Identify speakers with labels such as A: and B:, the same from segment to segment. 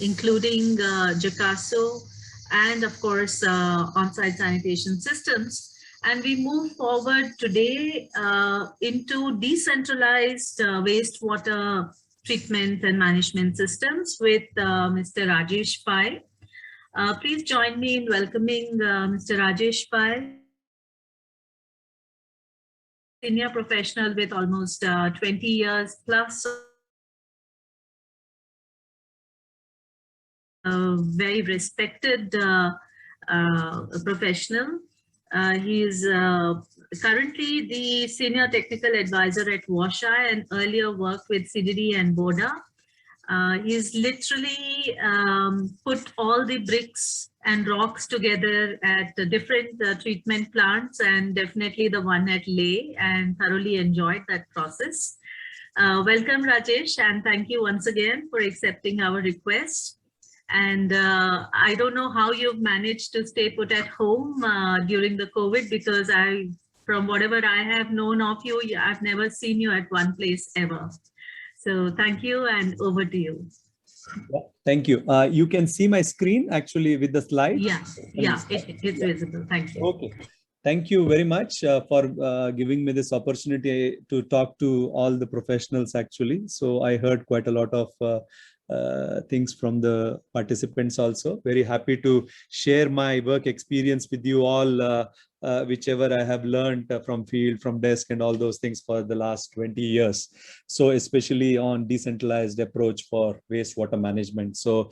A: including Jacasso and of course on-site sanitation systems. And we move forward today into decentralized wastewater treatment and management systems with Mr. Rajesh Pai. Please join me in welcoming Mr. Rajesh Pai, senior professional with almost 20 years plus, very respected professional. He is currently the senior technical advisor at WASHA and earlier worked with CDD and BODA. He's literally put all the bricks and rocks together at the different treatment plants, and definitely the one at Leh, and thoroughly enjoyed that process. Welcome, Rajesh, and thank you once again for accepting our request. And I don't know how you've managed to stay put at home during the COVID, because from whatever I have known of you, I've never seen you at one place ever. So thank you, and over to you.
B: Yeah, thank you. You can see my screen actually with the slides.
A: Yeah, it's visible. Thank you.
B: Okay. Thank you very much for giving me this opportunity to talk to all the professionals actually. So I heard quite a lot of things from the participants also. Very happy to share my work experience with you all, whichever I have learned from field, from desk and all those things for the last 20 years. So especially on decentralized approach for wastewater management. So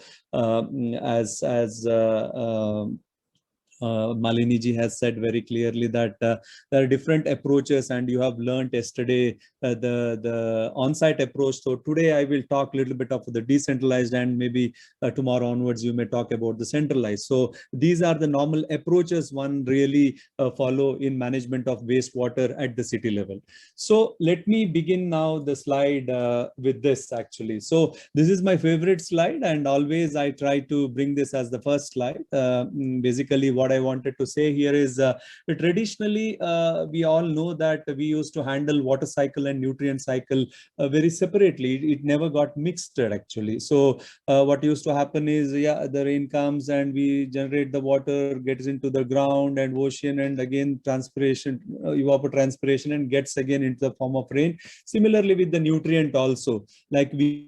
B: Malini ji has said very clearly that there are different approaches, and you have learned yesterday the on-site approach. So today I will talk a little bit of the decentralized, and maybe tomorrow onwards you may talk about the centralized. So these are the normal approaches one really follow in management of wastewater at the city level. So let me begin now the slide with this actually. So this is my favorite slide, and always I try to bring this as the first slide. Basically what I wanted to say here is traditionally we all know that we used to handle water cycle and nutrient cycle very separately. It never got mixed actually. So what used to happen is, yeah, the rain comes and we generate the water, gets into the ground and ocean, and again transpiration, evapotranspiration, and gets again into the form of rain. Similarly with the nutrient also, like it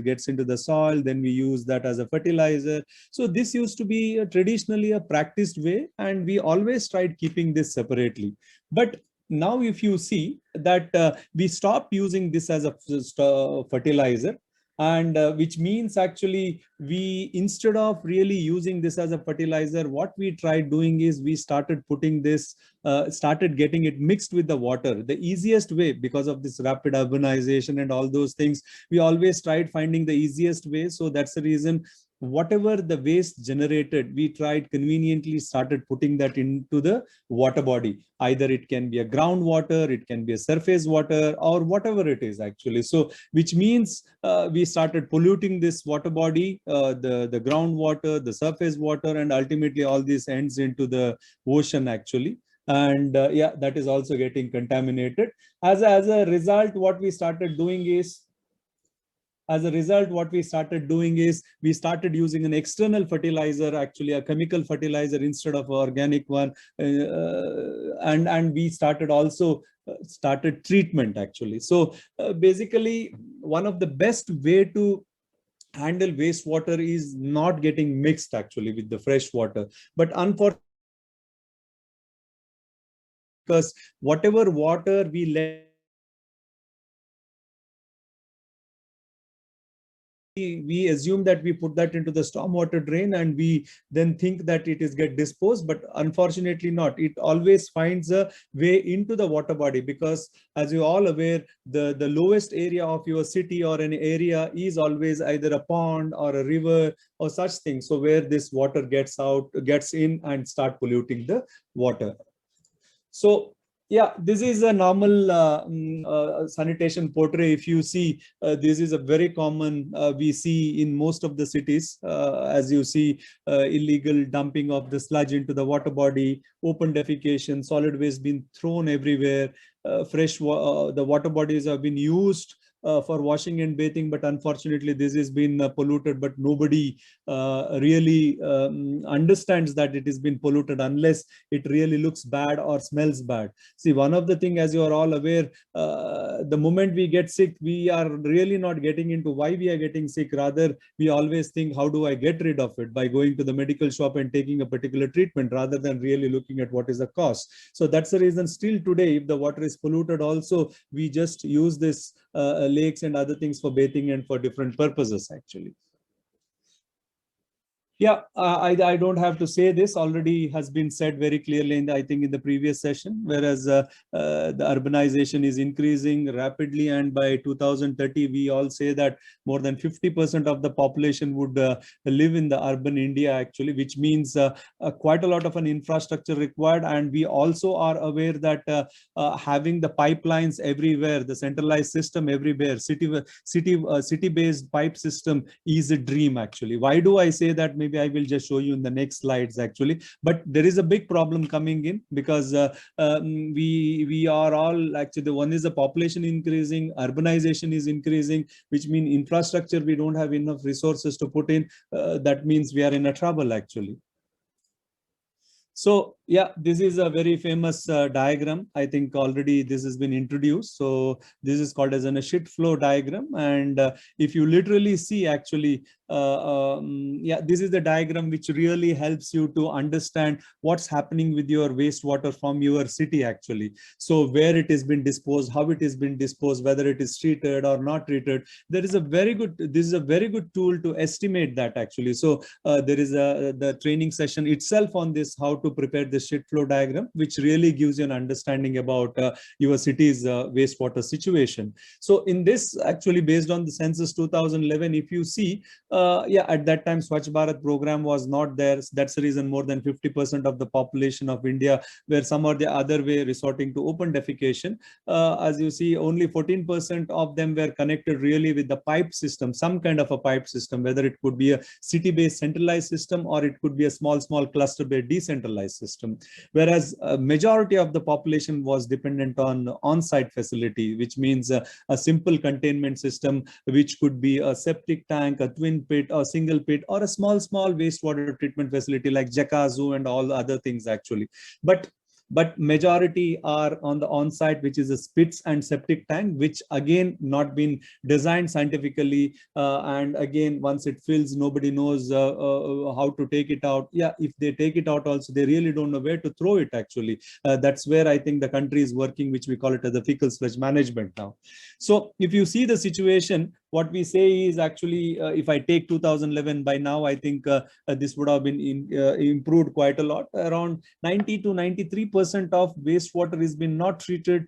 B: gets into the soil, then we use that as a fertilizer. So this used to be traditionally a practiced way, and we always tried keeping this separately. But now if you see that we stopped using this as a fertilizer, and which means actually we, instead of really using this as a fertilizer, what we tried doing is we started putting this, started getting it mixed with the water. The easiest way, because of this rapid urbanization and all those things, we always tried finding the easiest way. So that's the reason whatever the waste generated, we tried conveniently started putting that into the water body. Either it can be a groundwater, it can be a surface water, or whatever it is actually. So which means we started polluting this water body, the groundwater, the surface water, and ultimately all this ends into the ocean actually. And yeah, that is also getting contaminated. As a result, what we started doing is, we started using an external fertilizer, actually a chemical fertilizer instead of organic one. And we started also started treatment actually. So basically one of the best way to handle wastewater is not getting mixed actually with the fresh water. But unfortunately, because whatever water we let, we assume that we put that into the stormwater drain, and we then think that it is get disposed, but unfortunately not. It always finds a way into the water body, because as you all aware, the lowest area of your city or an area is always either a pond or a river or such things. So where this water gets in and start polluting the water. So yeah, this is a normal sanitation portrait. If you see, this is a very common, we see in most of the cities, as you see, illegal dumping of the sludge into the water body, open defecation, solid waste being thrown everywhere, the water bodies have been used for washing and bathing, but unfortunately this has been polluted, but nobody really understands that it has been polluted unless it really looks bad or smells bad. See, one of the thing, as you are all aware, the moment we get sick, we are really not getting into why we are getting sick. Rather, we always think, how do I get rid of it, by going to the medical shop and taking a particular treatment, rather than really looking at what is the cause. So that's the reason still today, if the water is polluted also, we just use this lakes and other things for bathing and for different purposes actually. Yeah, I don't have to say this, already has been said very clearly in the, I think in the previous session, whereas the urbanization is increasing rapidly, and by 2030 we all say that more than 50% of the population would live in the urban India actually, which means quite a lot of an infrastructure required. And we also are aware that having the pipelines everywhere, the centralized system everywhere, city-based pipe system is a dream actually. Why do I say that? Maybe I will just show you in the next slides actually. But there is a big problem coming in, because we are all actually, the one is the population increasing, urbanization is increasing, which means infrastructure, we don't have enough resources to put in. That means we are in a trouble actually. So yeah, this is a very famous diagram. I think already this has been introduced. So this is called as a sheet flow diagram. And if you literally see actually, yeah, this is the diagram which really helps you to understand what's happening with your wastewater from your city actually. So where it has been disposed, how it has been disposed, whether it is treated or not treated. There is a very good, this is a very good tool to estimate that actually. So there is the training session itself on this, how to prepare the sheet flow diagram, which really gives you an understanding about your city's wastewater situation. So in this actually, based on the census 2011, if you see, yeah, at that time Swachh Bharat program was not there. That's the reason more than 50% of the population of India were some or the other way resorting to open defecation. As you see, only 14% of them were connected really with the pipe system, some kind of a pipe system, whether it could be a city-based centralized system or it could be a small cluster-based decentralized system. Whereas a majority of the population was dependent on on-site facility, which means a simple containment system, which could be a septic tank, a twin pit, or single pit, or a small wastewater treatment facility like Jakazu and all other things actually. But majority are on the on-site, which is a spits and septic tank, which again not been designed scientifically, and again once it fills, nobody knows how to take it out. Yeah, if they take it out also, they really don't know where to throw it actually. That's where I think the country is working, which we call it as the fecal sludge management now. So if you see the situation, what we say is actually, if I take 2011, by now I think this would have been improved quite a lot. Around 90 to 93% of wastewater has been not treated.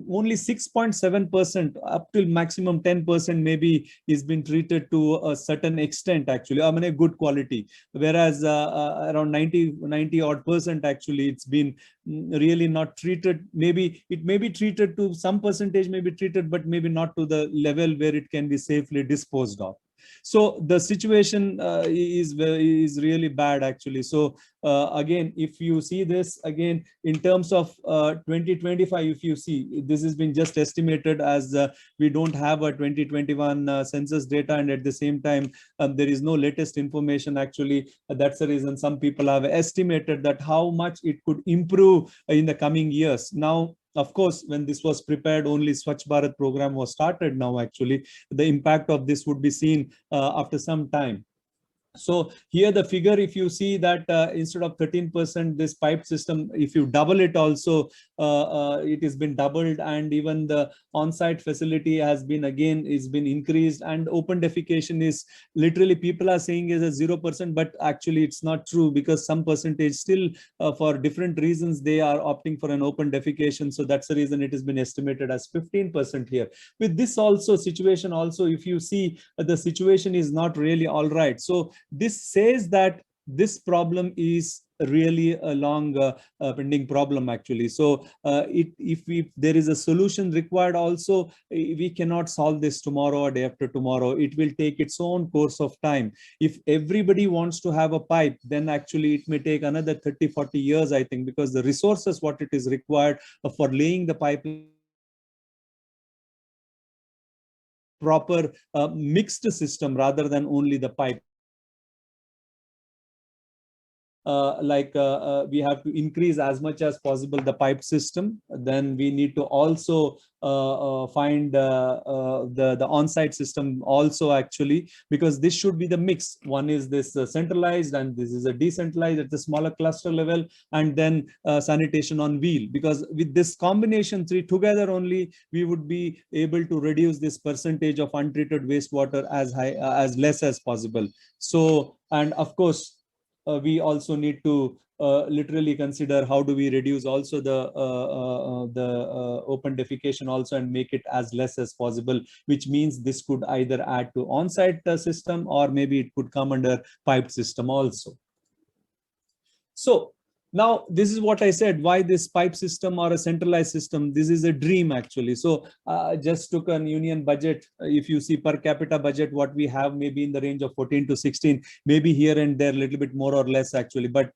B: Only 6.7% up till maximum 10% maybe is been treated to a certain extent actually, I mean a good quality. Whereas around 90 odd percent actually, it's been really not treated. Maybe it may be treated to some percentage, may be treated, but maybe not to the level where it can be safely disposed of. So the situation is really bad actually. So again, if you see this again in terms of 2025, if you see, this has been just estimated, as we don't have a 2021 census data, and at the same time there is no latest information actually. That's the reason some people have estimated that how much it could improve in the coming years. Now, of course, when this was prepared, only Swachh Bharat program was started now actually. The impact of this would be seen after some time. So here the figure, if you see that instead of 13%, this pipe system, if you double it also, it has been doubled, and even the on-site facility has been increased, and open defecation is literally, people are saying is a 0%, but actually it's not true, because some percentage still for different reasons they are opting for an open defecation. So that's the reason it has been estimated as 15% here. With this also situation also, if you see, the situation is not really all right. So this says that this problem is really a long pending problem actually. So if there is a solution required also, we cannot solve this tomorrow or day after tomorrow. It will take its own course of time. If everybody wants to have a pipe, then actually it may take another 30-40 years, I think, because the resources what it is required for laying the pipe proper mixed system rather than only the pipe. We have to increase as much as possible the pipe system. Then we need to also find the on-site system also, actually, because this should be the mix. One is this centralized, and this is a decentralized at the smaller cluster level, and then sanitation on wheel, because with this combination three together only, we would be able to reduce this percentage of untreated wastewater as high as less as possible. So, and of course, we also need to literally consider how do we reduce also the open defecation also and make it as less as possible, which means this could either add to on-site system, or maybe it could come under piped system also. So now this is what I said, why this pipe system or a centralized system. This is a dream, actually. So just took an union budget. If you see per capita budget, what we have maybe in the range of 14 to 16, maybe here and there a little bit more or less, actually. But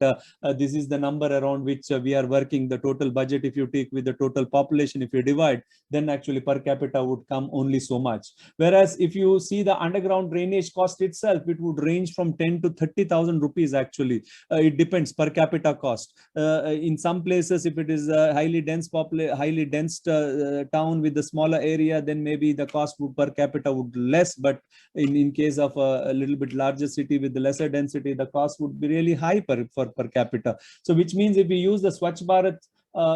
B: this is the number around which we are working. The total budget, if you take with the total population, if you divide, then actually per capita would come only so much. Whereas if you see the underground drainage cost itself, it would range from 10 to 30,000 rupees, actually. It depends per capita cost. In some places, if it is a highly dense town with a smaller area, then maybe the cost per capita would less. But in case of a little bit larger city with the lesser density, the cost would be really high per capita. So which means if we use the Swachh Bharat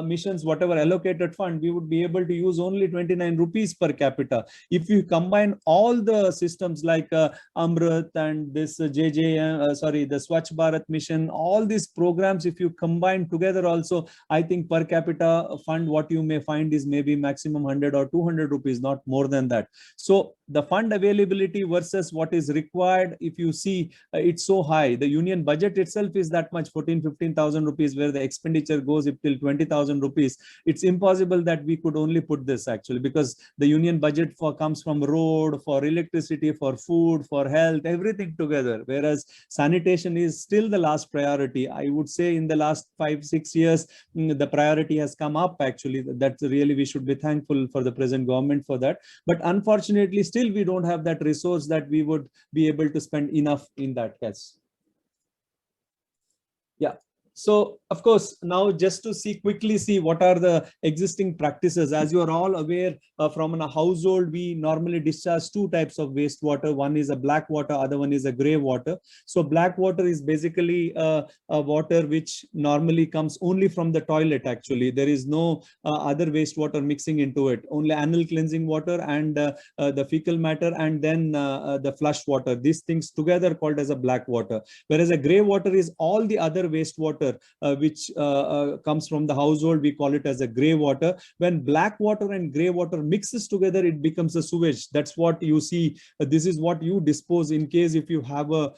B: missions, whatever allocated fund, we would be able to use only 29 rupees per capita. If you combine all the systems like Amrit and this JJM, the Swachh Bharat mission, all these programs, if you combine together also, I think per capita fund, what you may find is maybe maximum 100 or 200 rupees, not more than that. So the fund availability versus what is required, if you see, it's so high. The union budget itself is that much, 15,000 rupees, where the expenditure goes up till 20,000 rupees. It's impossible that we could only put this, actually, because the union budget comes from road, for electricity, for food, for health, everything together. Whereas sanitation is still the last priority. I would say in the last 5-6 years, the priority has come up, actually. That's really, we should be thankful for the present government for that. But unfortunately, still we don't have that resource that we would be able to spend enough in that case. Yeah. So, of course, now just to quickly see what are the existing practices. As you are all aware, from a household, we normally discharge two types of wastewater. One is a black water, other one is a gray water. So black water is basically a water which normally comes only from the toilet, actually. There is no other wastewater mixing into it, only anal cleansing water and the fecal matter, and then the flush water. These things together called as a black water. Whereas a gray water is all the other wastewater which comes from the household. We call it as a gray water. When black water and gray water mixes together, it becomes a sewage. That's what you see. This is what you dispose in case if you have a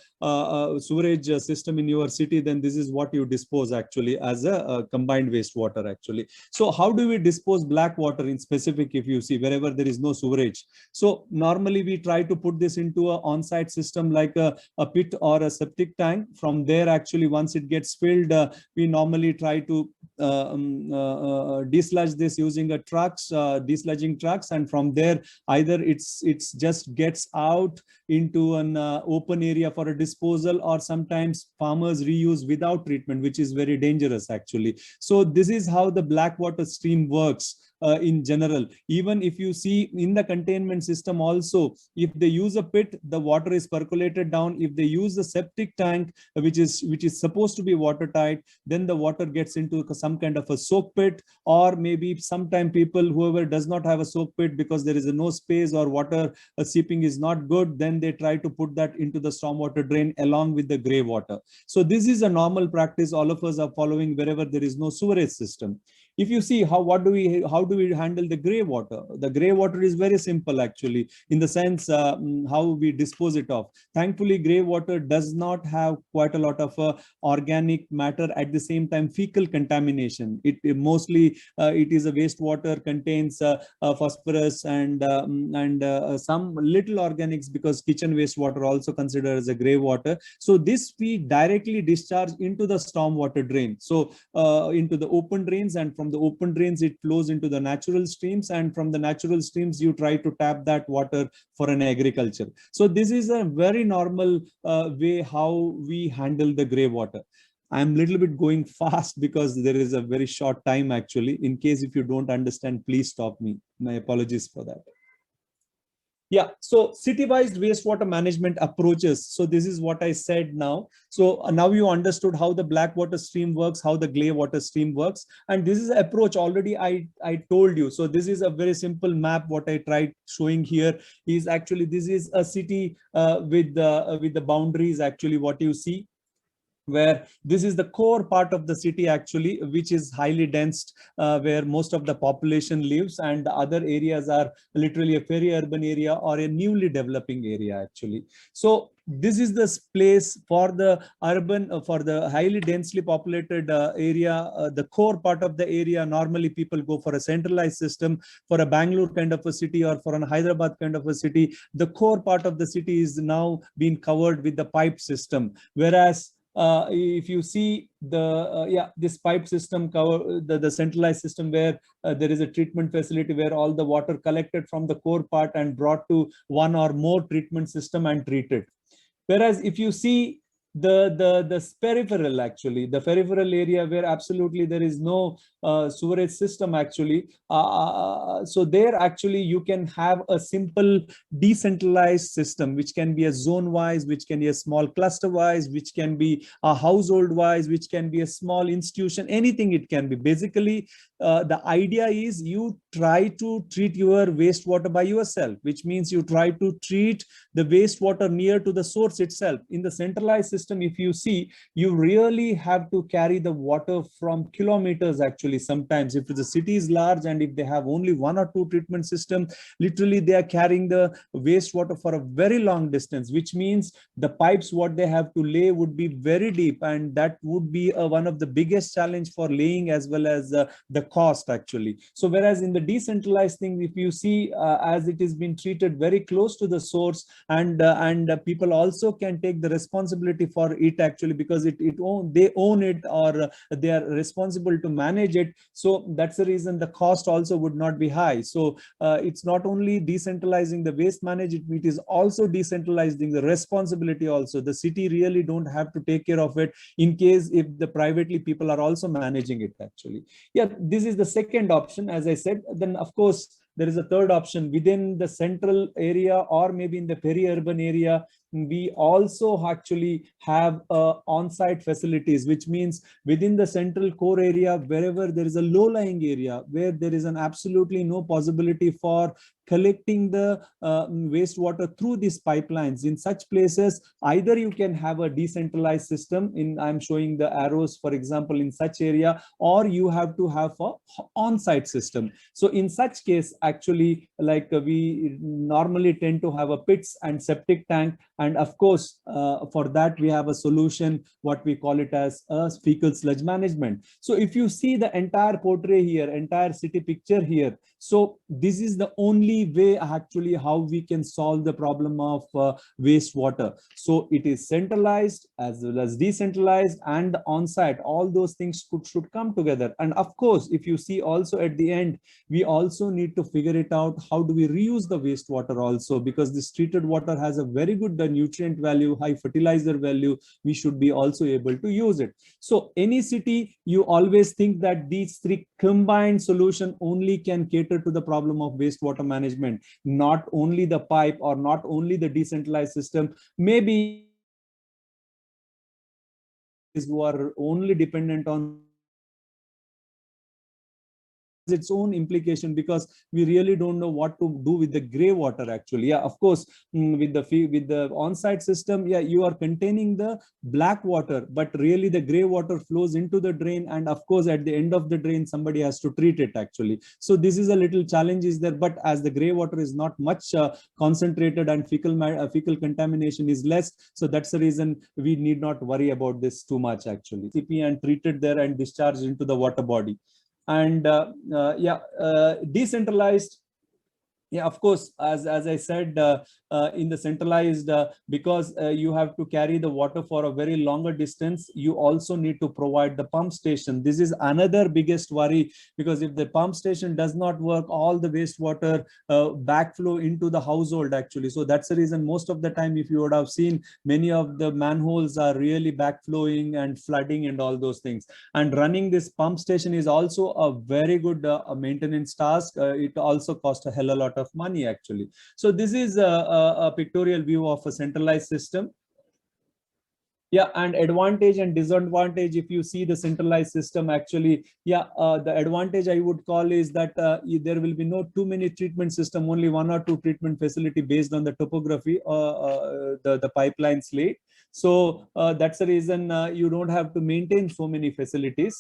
B: sewerage system in your city, then this is what you dispose, actually, as a combined wastewater, actually. So how do we dispose black water in specific, if you see, wherever there is no sewerage? So normally we try to put this into an on-site system like a pit or a septic tank. From there, actually, once it gets filled, we normally try to desludge this using a desludging trucks, and from there either it's just gets out into an open area for a disposal, or sometimes farmers reuse without treatment, which is very dangerous, actually. So this is how the black water stream works. In general, even if you see in the containment system also, if they use a pit, the water is percolated down. If they use the septic tank, which is supposed to be watertight, then the water gets into some kind of a soak pit, or maybe sometime whoever does not have a soak pit because there is no space or water seeping is not good, then they try to put that into the stormwater drain along with the gray water. So this is a normal practice all of us are following wherever there is no sewerage system. If you see how do we handle the gray water? The gray water is very simple, actually, in the sense how we dispose it of. Thankfully, gray water does not have quite a lot of organic matter. At the same time, fecal contamination. It mostly it is a wastewater, contains phosphorus and some little organics, because kitchen wastewater also considered as a gray water. So this we directly discharge into the stormwater drain. So into the open drains, and from from the open drains, it flows into the natural streams, and from the natural streams, you try to tap that water for an agriculture. So this is a very normal way how we handle the gray water. I'm a little bit going fast because there is a very short time actually. In case if you don't understand, please stop me. My apologies for that. Yeah, so city-wise wastewater management approaches. So this is what I said now. So now you understood how the black water stream works, how the gray water stream works. And this is an approach already I told you. So this is a very simple map. What I tried showing here is actually, this is a city with the boundaries, actually what you see, where this is the core part of the city actually, which is highly dense, where most of the population lives, and the other areas are literally a peri-urban area or a newly developing area actually. So this is the place for the urban, for the highly densely populated area, the core part of the area. Normally people go for a centralized system. For a Bangalore kind of a city or for an Hyderabad kind of a city, the core part of the city is now being covered with the pipe system. Whereas if you see the this pipe system cover the centralized system, where there is a treatment facility where all the water collected from the core part and brought to one or more treatment system and treated. Whereas if you see the peripheral, actually the peripheral area where absolutely there is no sewerage system actually, so there actually you can have a simple decentralized system, which can be a zone wise, which can be a small cluster wise, which can be a household wise, which can be a small institution, anything it can be. Basically the idea is you try to treat your wastewater by yourself, which means you try to treat the wastewater near to the source itself. In the centralized system, if you see, you really have to carry the water from kilometers actually. Sometimes if the city is large and if they have only one or two treatment system, literally they are carrying the wastewater for a very long distance, which means the pipes what they have to lay would be very deep, and that would be one of the biggest challenge for laying, as well as the cost actually. So whereas in the decentralized thing, if you see, as it is being treated very close to the source, and people also can take the responsibility for it actually, because they own it, or they are responsible to manage it. So that's the reason the cost also would not be high. So it's not only decentralizing the waste management, it is also decentralizing the responsibility also. The city really don't have to take care of it in case if the privately people are also managing it actually. Yeah, this is the second option, as I said. Then of course there is a third option within the central area, or maybe in the peri-urban area. We also actually have on-site facilities, which means within the central core area, wherever there is a low-lying area where there is an absolutely no possibility for collecting the wastewater through these pipelines. In such places, either you can have a decentralized system, I'm showing the arrows, for example, in such area, or you have to have a on-site system. So in such case, actually, like we normally tend to have a pits and septic tank. And of course, for that, we have a solution, what we call it as a fecal sludge management. So if you see the entire portrait here, entire city picture here, so this is the only way actually how we can solve the problem of wastewater. So it is centralized as well as decentralized and on-site. All those things should come together. And of course, if you see also at the end, we also need to figure it out, how do we reuse the wastewater also, because this treated water has a very good nutrient value, high fertilizer value. We should be also able to use it. So any city, you always think that these three combined solution only can cater to the problem of wastewater management, not only the pipe or not only the decentralized system. Maybe who are only dependent on its own implication, because we really don't know what to do with the gray water actually. Yeah, of course, with the on-site system, yeah, you are containing the black water, but really the gray water flows into the drain, and of course at the end of the drain somebody has to treat it actually. So this is a little challenge is there, but as the gray water is not much concentrated and fecal contamination is less, so that's the reason we need not worry about this too much actually. STP and treated there and discharged into the water body. And decentralized, yeah, of course, as I said, in the centralized, because you have to carry the water for a very longer distance, you also need to provide the pump station. This is another biggest worry, because if the pump station does not work, all the wastewater backflow into the household actually. So that's the reason most of the time, if you would have seen, many of the manholes are really backflowing and flooding and all those things. And running this pump station is also a very good maintenance task. It also costs a hell of a lot of money actually. So this is a pictorial view of a centralized system. Yeah, and advantage and disadvantage, if you see the centralized system actually, yeah, the advantage I would call is that there will be no too many treatment system, only one or two treatment facility based on the topography, the pipeline slate. So that's the reason you don't have to maintain so many facilities.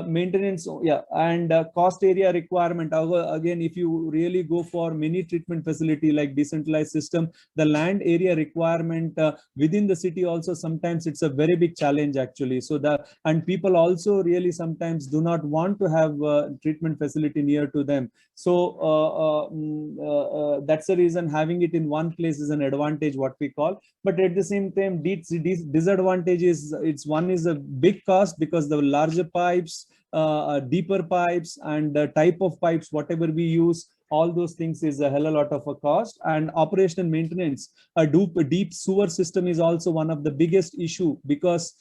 B: Maintenance, yeah, and cost area requirement. Again, if you really go for many treatment facility like decentralized system, the land area requirement within the city also sometimes it's a very big challenge actually. So and people also really sometimes do not want to have treatment facility near to them. So that's the reason having it in one place is an advantage, what we call. But at the same time, disadvantage is one is a big cost, because the larger pipes, deeper pipes, and the type of pipes, whatever we use, all those things is a hell of a lot of a cost. And operational maintenance, a deep sewer system is also one of the biggest issue, because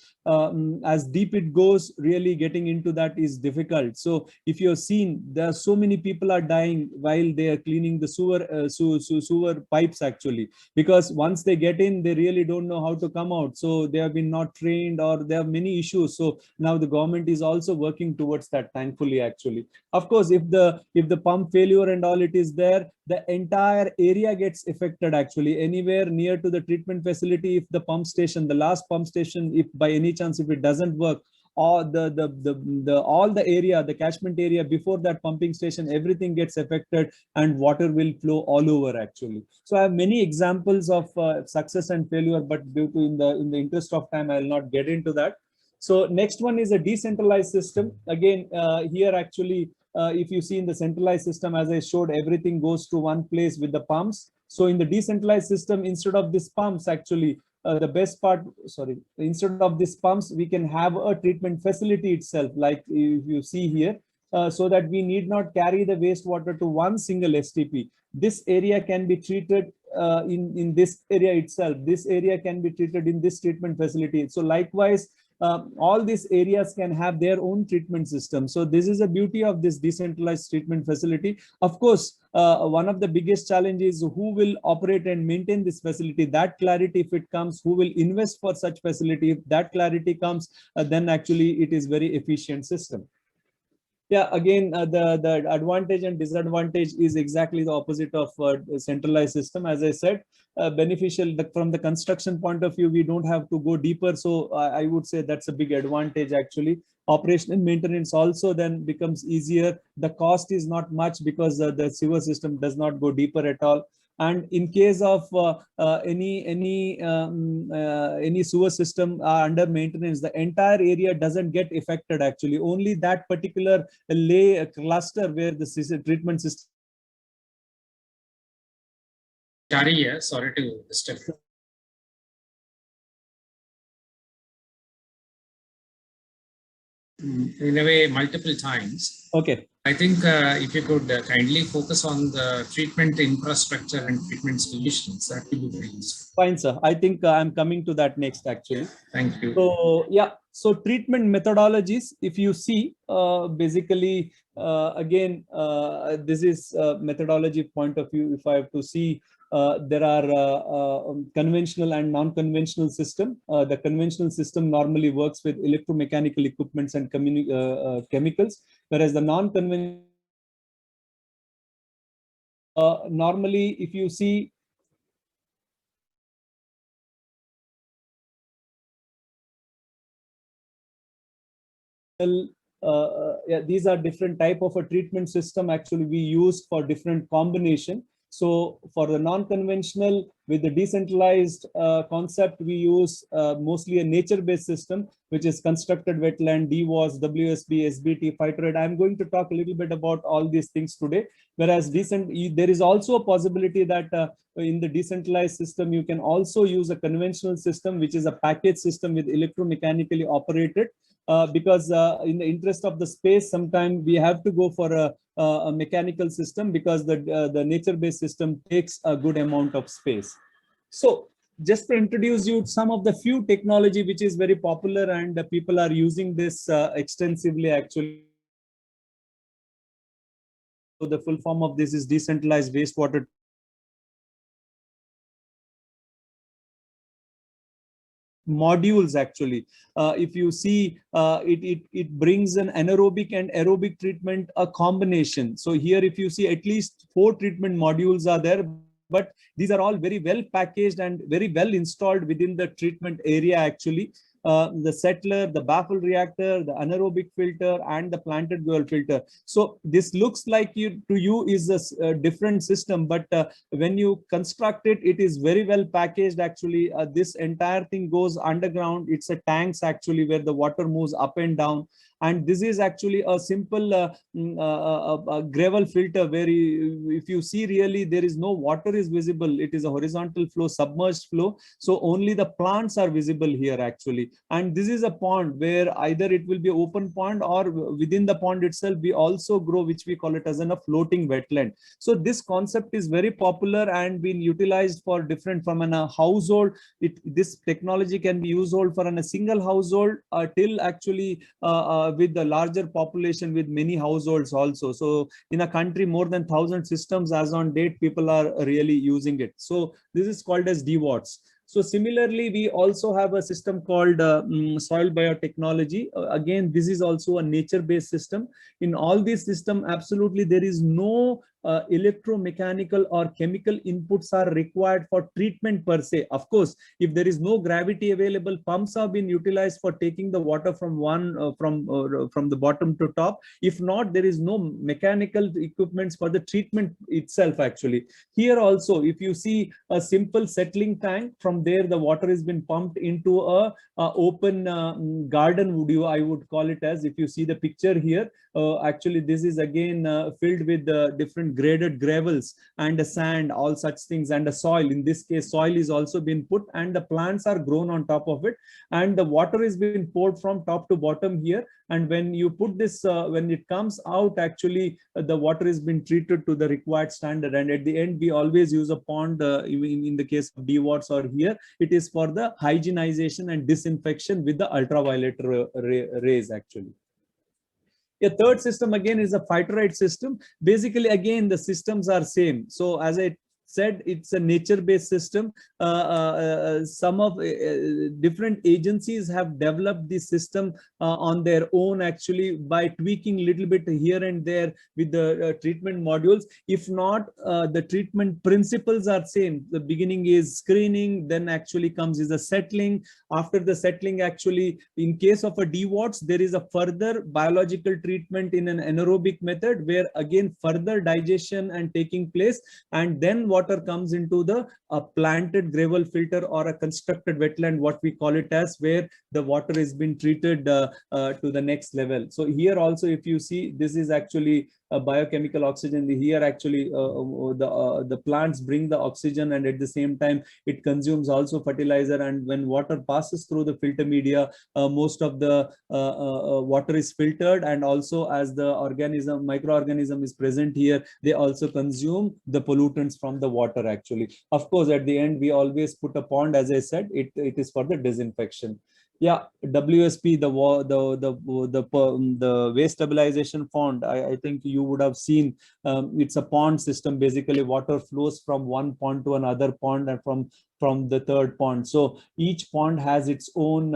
B: as deep it goes, really getting into that is difficult. So if you've seen, there are so many people are dying while they are cleaning the sewer pipes actually, because once they get in, they really don't know how to come out. So they have been not trained, or there are many issues. So now the government is also working towards that, thankfully actually. Of course, if the pump failure and all it is there, the entire area gets affected actually. Anywhere near to the treatment facility, if the pump station, the last pump station, if by any chance if it doesn't work, or all the area, the catchment area before that pumping station, everything gets affected, and water will flow all over actually. So I have many examples of success and failure, but due to in the interest of time, I will not get into that. So next one is a decentralized system. Again, here actually, if you see in the centralized system, as I showed, everything goes to one place with the pumps. So in the decentralized system, instead of these pumps, actually, the best part, sorry, instead of these pumps, we can have a treatment facility itself, like if you see here, so that we need not carry the wastewater to one single STP. This area can be treated in this area itself. This area can be treated in this treatment facility. So likewise, all these areas can have their own treatment system. So this is a beauty of this decentralized treatment facility. Of course, one of the biggest challenges is who will operate and maintain this facility. That clarity, if it comes, who will invest for such facility, if that clarity comes, then actually it is very efficient system. Yeah, again, the advantage and disadvantage is exactly the opposite of centralized system. As I said, beneficial from the construction point of view, we don't have to go deeper. So I would say that's a big advantage actually. Operation and maintenance also then becomes easier. The cost is not much, because the sewer system does not go deeper at all. And in case of any sewer system under maintenance, the entire area doesn't get affected actually. Only that particular cluster where the treatment system.
C: Shari, sorry to disturb. In a way, multiple times.
B: Okay.
C: I think if you could kindly focus on the treatment infrastructure and treatment solutions, that would be very useful.
B: Fine, sir. I think I'm coming to that next actually.
C: Yeah, thank you.
B: So yeah, so treatment methodologies, if you see, basically, again, this is methodology point of view. If I have to see, there are conventional and non-conventional system. The conventional system normally works with electromechanical equipments and chemicals, whereas the non-conventional, normally, if you see, yeah, these are different type of a treatment system actually we use for different combination. So for the non-conventional, with the decentralized concept, we use mostly a nature-based system, which is constructed wetland, DEWATS, WSB, SBT, phytoride. I'm going to talk a little bit about all these things today. Whereas there is also a possibility that in the decentralized system, you can also use a conventional system, which is a package system with electromechanically operated. Because in the interest of the space, sometimes we have to go for a mechanical system, because the nature-based system takes a good amount of space. So just to introduce you some of the few technology which is very popular and people are using this extensively actually. So the full form of this is decentralized wastewater modules actually. If you see, it brings an anaerobic and aerobic treatment, a combination. So here if you see, at least 4 treatment modules are there, but these are all very well packaged and very well installed within the treatment area actually. The settler, the baffle reactor, the anaerobic filter, and the planted gravel filter. So this looks like to you is a different system, but when you construct it, it is very well packaged actually. This entire thing goes underground. It's a tanks actually where the water moves up and down. And this is actually a simple gravel filter where if you see really, there is no water is visible. It is a horizontal flow, submerged flow. So only the plants are visible here actually. And this is a pond where either it will be open pond, or within the pond itself, we also grow, which we call it as a floating wetland. So this concept is very popular and been utilized for different, from a household. This technology can be used for a single household till actually with the larger population with many households also. So in a country, more than 1,000 systems as on date, people are really using it. So this is called as DEWATS. So similarly, we also have a system called soil biotechnology. Again, this is also a nature-based system. In all these systems, absolutely there is no electromechanical or chemical inputs are required for treatment per se. Of course, if there is no gravity available, pumps have been utilized for taking the water from from the bottom to top. If not, there is no mechanical equipments for the treatment itself actually. Here also, if you see a simple settling tank, from there the water has been pumped into a open garden, I would call it as. If you see the picture here, actually this is again filled with different graded gravels and the sand, all such things, and the soil. In this case, soil is also been put and the plants are grown on top of it, and the water is being poured from top to bottom here. And when you put this, when it comes out, actually the water is been treated to the required standard. And at the end, we always use a pond, in the case of DEWATS, or here it is for the hygienization and disinfection with the ultraviolet rays actually. A third system again is a phytoride system. Basically, again, the systems are same. So as I said, it's a nature-based system. Some of different agencies have developed this system on their own actually, by tweaking a little bit here and there with the treatment modules. If not, the treatment principles are same. The beginning is screening, then actually comes is a settling. After the settling, actually, in case of a DEWATS, there is a further biological treatment in an anaerobic method, where again further digestion and taking place, and then water comes into the planted gravel filter or a constructed wetland, what we call it as, where the water has been treated to the next level. So here also, if you see, this is actually a biochemical oxygen. Here actually the plants bring the oxygen, and at the same time it consumes also fertilizer. And when water passes through the filter media, most of the water is filtered, and also as the microorganism is present here, they also consume the pollutants from the water actually. Of course, at the end we always put a pond. As I said, it is for the disinfection. Yeah, WSP, the waste stabilization pond, I think you would have seen. It's a pond system. Basically, water flows from one pond to another pond, and from the third pond. So each pond has its own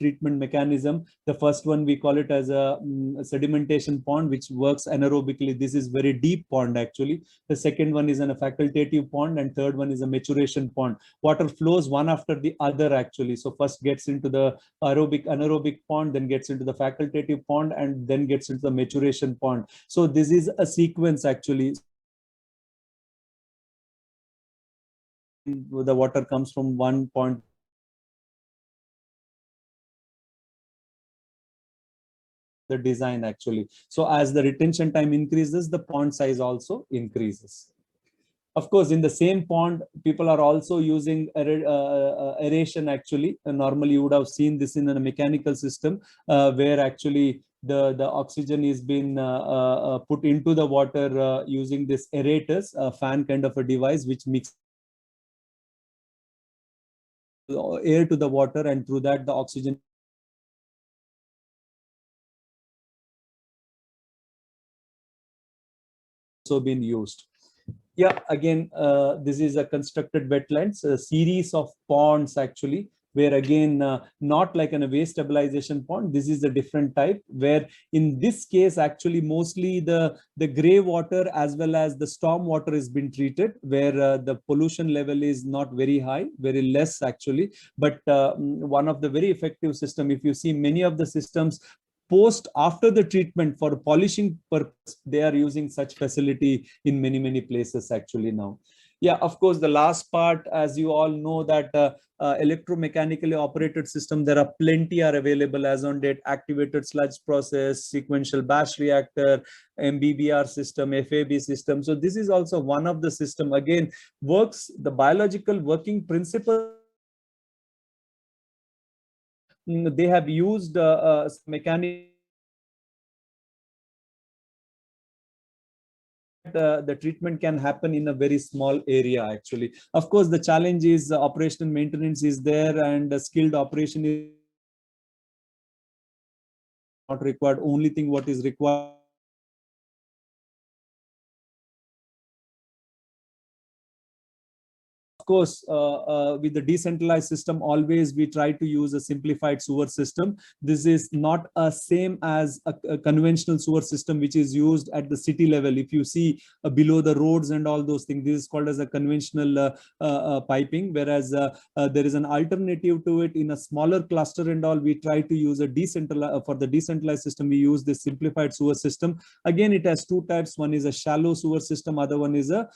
B: treatment mechanism. The first one, we call it as a sedimentation pond, which works anaerobically. This is very deep pond actually. The second one is a facultative pond, and third one is a maturation pond. Water flows one after the other actually. So first gets into the anaerobic pond, then gets into the facultative pond, and then gets into the maturation pond. So this is a sequence actually. the water comes from one point. The design actually. So as the retention time increases, the pond size also increases. Of course, in the same pond, people are also using aeration actually. Normally, you would have seen this in a mechanical system where actually the oxygen is being put into the water using this aerators, a fan kind of a device which mixes air to the water, and through that the oxygen also been used. Yeah, again, this is a constructed wetlands, a series of ponds actually, where again, not like a wave stabilization pond. This is a different type, where in this case, actually, mostly the gray water as well as the storm water has been treated, where the pollution level is not very high, very less actually. But one of the very effective system, if you see many of the systems, post after the treatment for polishing purpose, they are using such facility in many places actually now. Yeah, of course, the last part, as you all know, that electromechanically operated system, there are plenty are available as on date: activated sludge process, sequential batch reactor, MBBR system, FAB system. So this is also one of the system, again, works the biological working principle. They have used mechanical the treatment can happen in a very small area actually. Of course, the challenge is operational maintenance is there, and skilled operation is not required. Only thing what is required, course, with the decentralized system, always we try to use a simplified sewer system. This is not a same as a conventional sewer system which is used at the city level. If you see below the roads and all those things, this is called as a conventional piping, whereas there is an alternative to it in a smaller cluster and all. We try to use a decentralized, for the decentralized system we use this simplified sewer system. Again, it has two types. One is a shallow sewer system, other one is a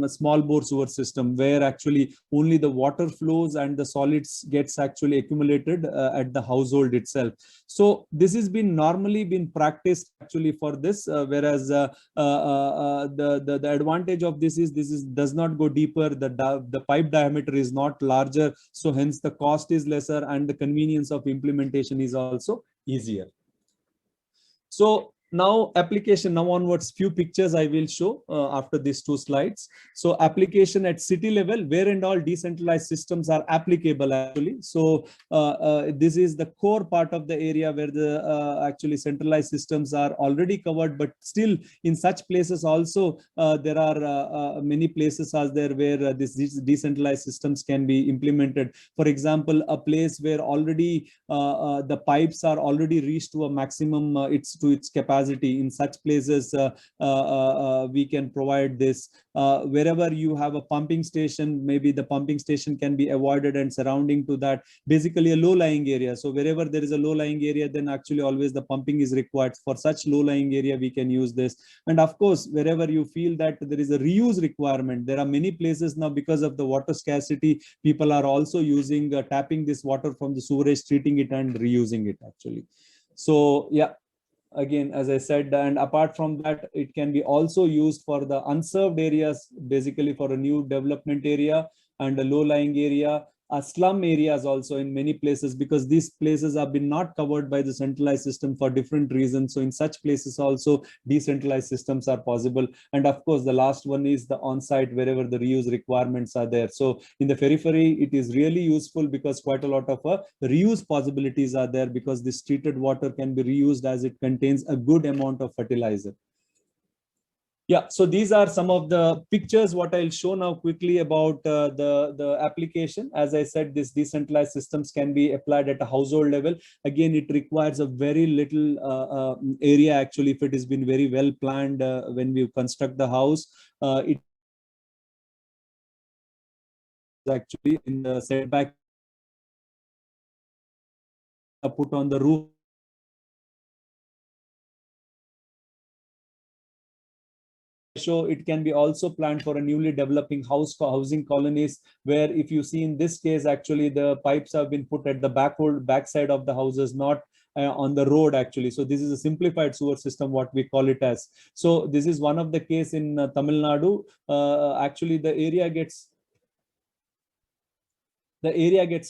B: small bore sewer system, where actually only the water flows and the solids gets actually accumulated at the household itself. So this has been normally been practiced actually for this, whereas the advantage of this is does not go deeper. The pipe diameter is not larger, so hence the cost is lesser and the convenience of implementation is also easier. So now application, now onwards, few pictures I will show after these two slides. So application at city level, where and all decentralized systems are applicable actually. So this is the core part of the area where the actually centralized systems are already covered, but still in such places also there are many places are there where these decentralized systems can be implemented. For example, a place where already the pipes are already reached to a maximum its capacity. In such places we can provide this. Wherever you have a pumping station, maybe the pumping station can be avoided, and surrounding to that basically a low-lying area. So wherever there is a low-lying area, then actually always the pumping is required. For such low-lying area we can use this. And of course, wherever you feel that there is a reuse requirement, there are many places now because of the water scarcity, people are also using tapping this water from the sewerage, treating it and reusing it actually. So yeah, again, as I said, and apart from that, it can be also used for the unserved areas, basically for a new development area and a low-lying area, slum areas also in many places, because these places have been not covered by the centralized system for different reasons. So in such places also decentralized systems are possible. And of course, the last one is the on-site, wherever the reuse requirements are there. So in the periphery, it is really useful because quite a lot of reuse possibilities are there, because this treated water can be reused as it contains a good amount of fertilizer. Yeah, so these are some of the pictures what I'll show now quickly about the application. As I said, these decentralized systems can be applied at a household level. Again, it requires a very little area actually, if it has been very well planned when we construct the house. It actually in the setback put on the roof. show, it can be also planned for a newly developing housing colonies, where if you see in this case, actually the pipes have been put at the back side of the houses, not on the road actually. So this is a simplified sewer system, what we call it as. So this is one of the case in Tamil Nadu. Actually the area gets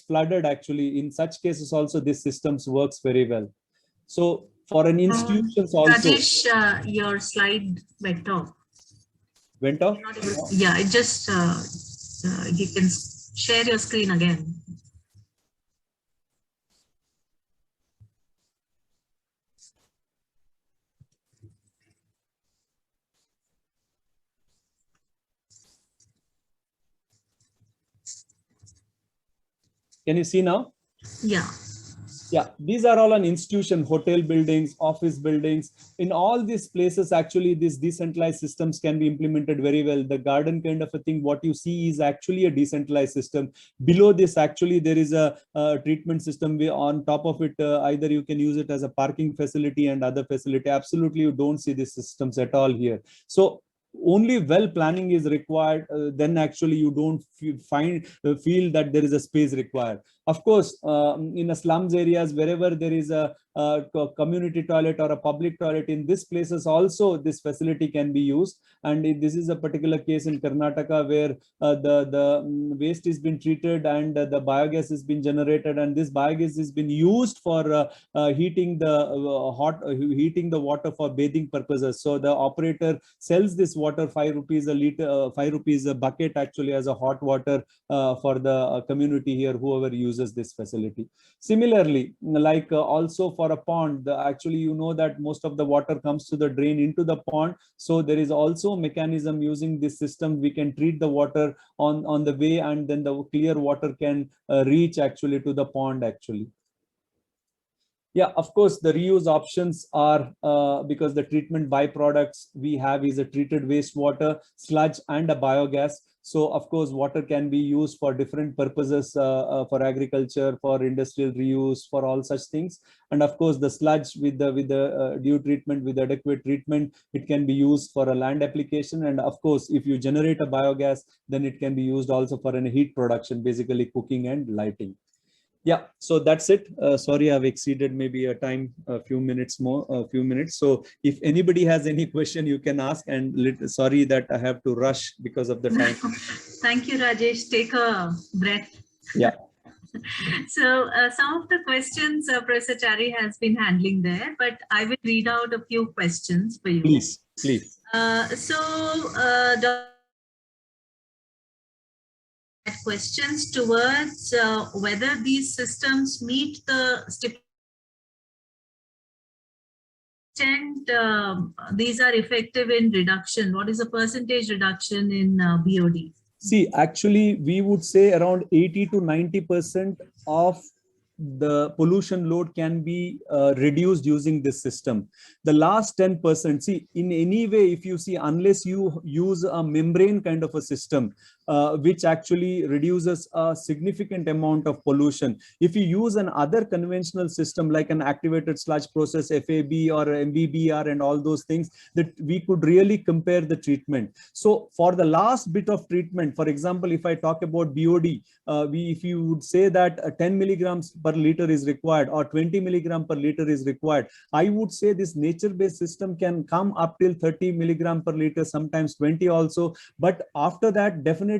B: flooded actually. In such cases also, this systems works very well. So for an institutions also.
A: Rajesh, your slide went off.
B: Went off?
A: Yeah, it just, you can share your screen again.
B: Can you see now?
A: Yeah.
B: Yeah, these are all an institution, hotel buildings, office buildings. In all these places, actually, these decentralized systems can be implemented very well. The garden kind of a thing, what you see is actually a decentralized system. Below this, actually, there is a treatment system. On top of it, either you can use it as a parking facility and other facility. Absolutely, you don't see these systems at all here. So only well planning is required, then actually you don't feel that there is a space required. Of course, in a slums areas, wherever there is a community toilet or a public toilet, in these places also this facility can be used. And this is a particular case in Karnataka where the waste is being treated and the biogas has been generated, and this biogas has been used for heating the water for bathing purposes. So the operator sells this water 5 rupees a liter, 5 rupees a bucket actually as a hot water for the community here, whoever uses this facility. Similarly, like also for a pond, actually you know that most of the water comes to the drain into the pond. So there is also a mechanism using this system. We can treat the water on the way, and then the clear water can reach actually to the pond actually. Yeah, of course, the reuse options are because the treatment byproducts we have is a treated wastewater, sludge, and a biogas. So, of course, water can be used for different purposes, for agriculture, for industrial reuse, for all such things. And of course, the sludge with the due treatment, with adequate treatment, it can be used for a land application. And of course, if you generate a biogas, then it can be used also for a heat production, basically cooking and lighting. Yeah, so that's it. Sorry, I've exceeded maybe a few minutes. So if anybody has any question, you can ask. And sorry that I have to rush because of the time.
A: Thank you, Rajesh. Take a breath.
B: Yeah.
A: So some of the questions Professor Chari has been handling there, but I will read out a few questions for you.
B: Please, please.
A: Questions towards whether these systems meet the extent these are effective in reduction. What is the percentage reduction in BOD?
B: See, actually, we would say around 80 to 90% of the pollution load can be reduced using this system. The last 10%, see, in any way, if you see, unless you use a membrane kind of a system, which actually reduces a significant amount of pollution. If you use an other conventional system like an activated sludge process, FAB or MBBR and all those things, that we could really compare the treatment. So for the last bit of treatment, for example, if I talk about BOD, if you would say that 10 milligrams per liter is required or 20 milligram per liter is required, I would say this nature-based system can come up till 30 milligram per liter, sometimes 20 also. But after that, definitely,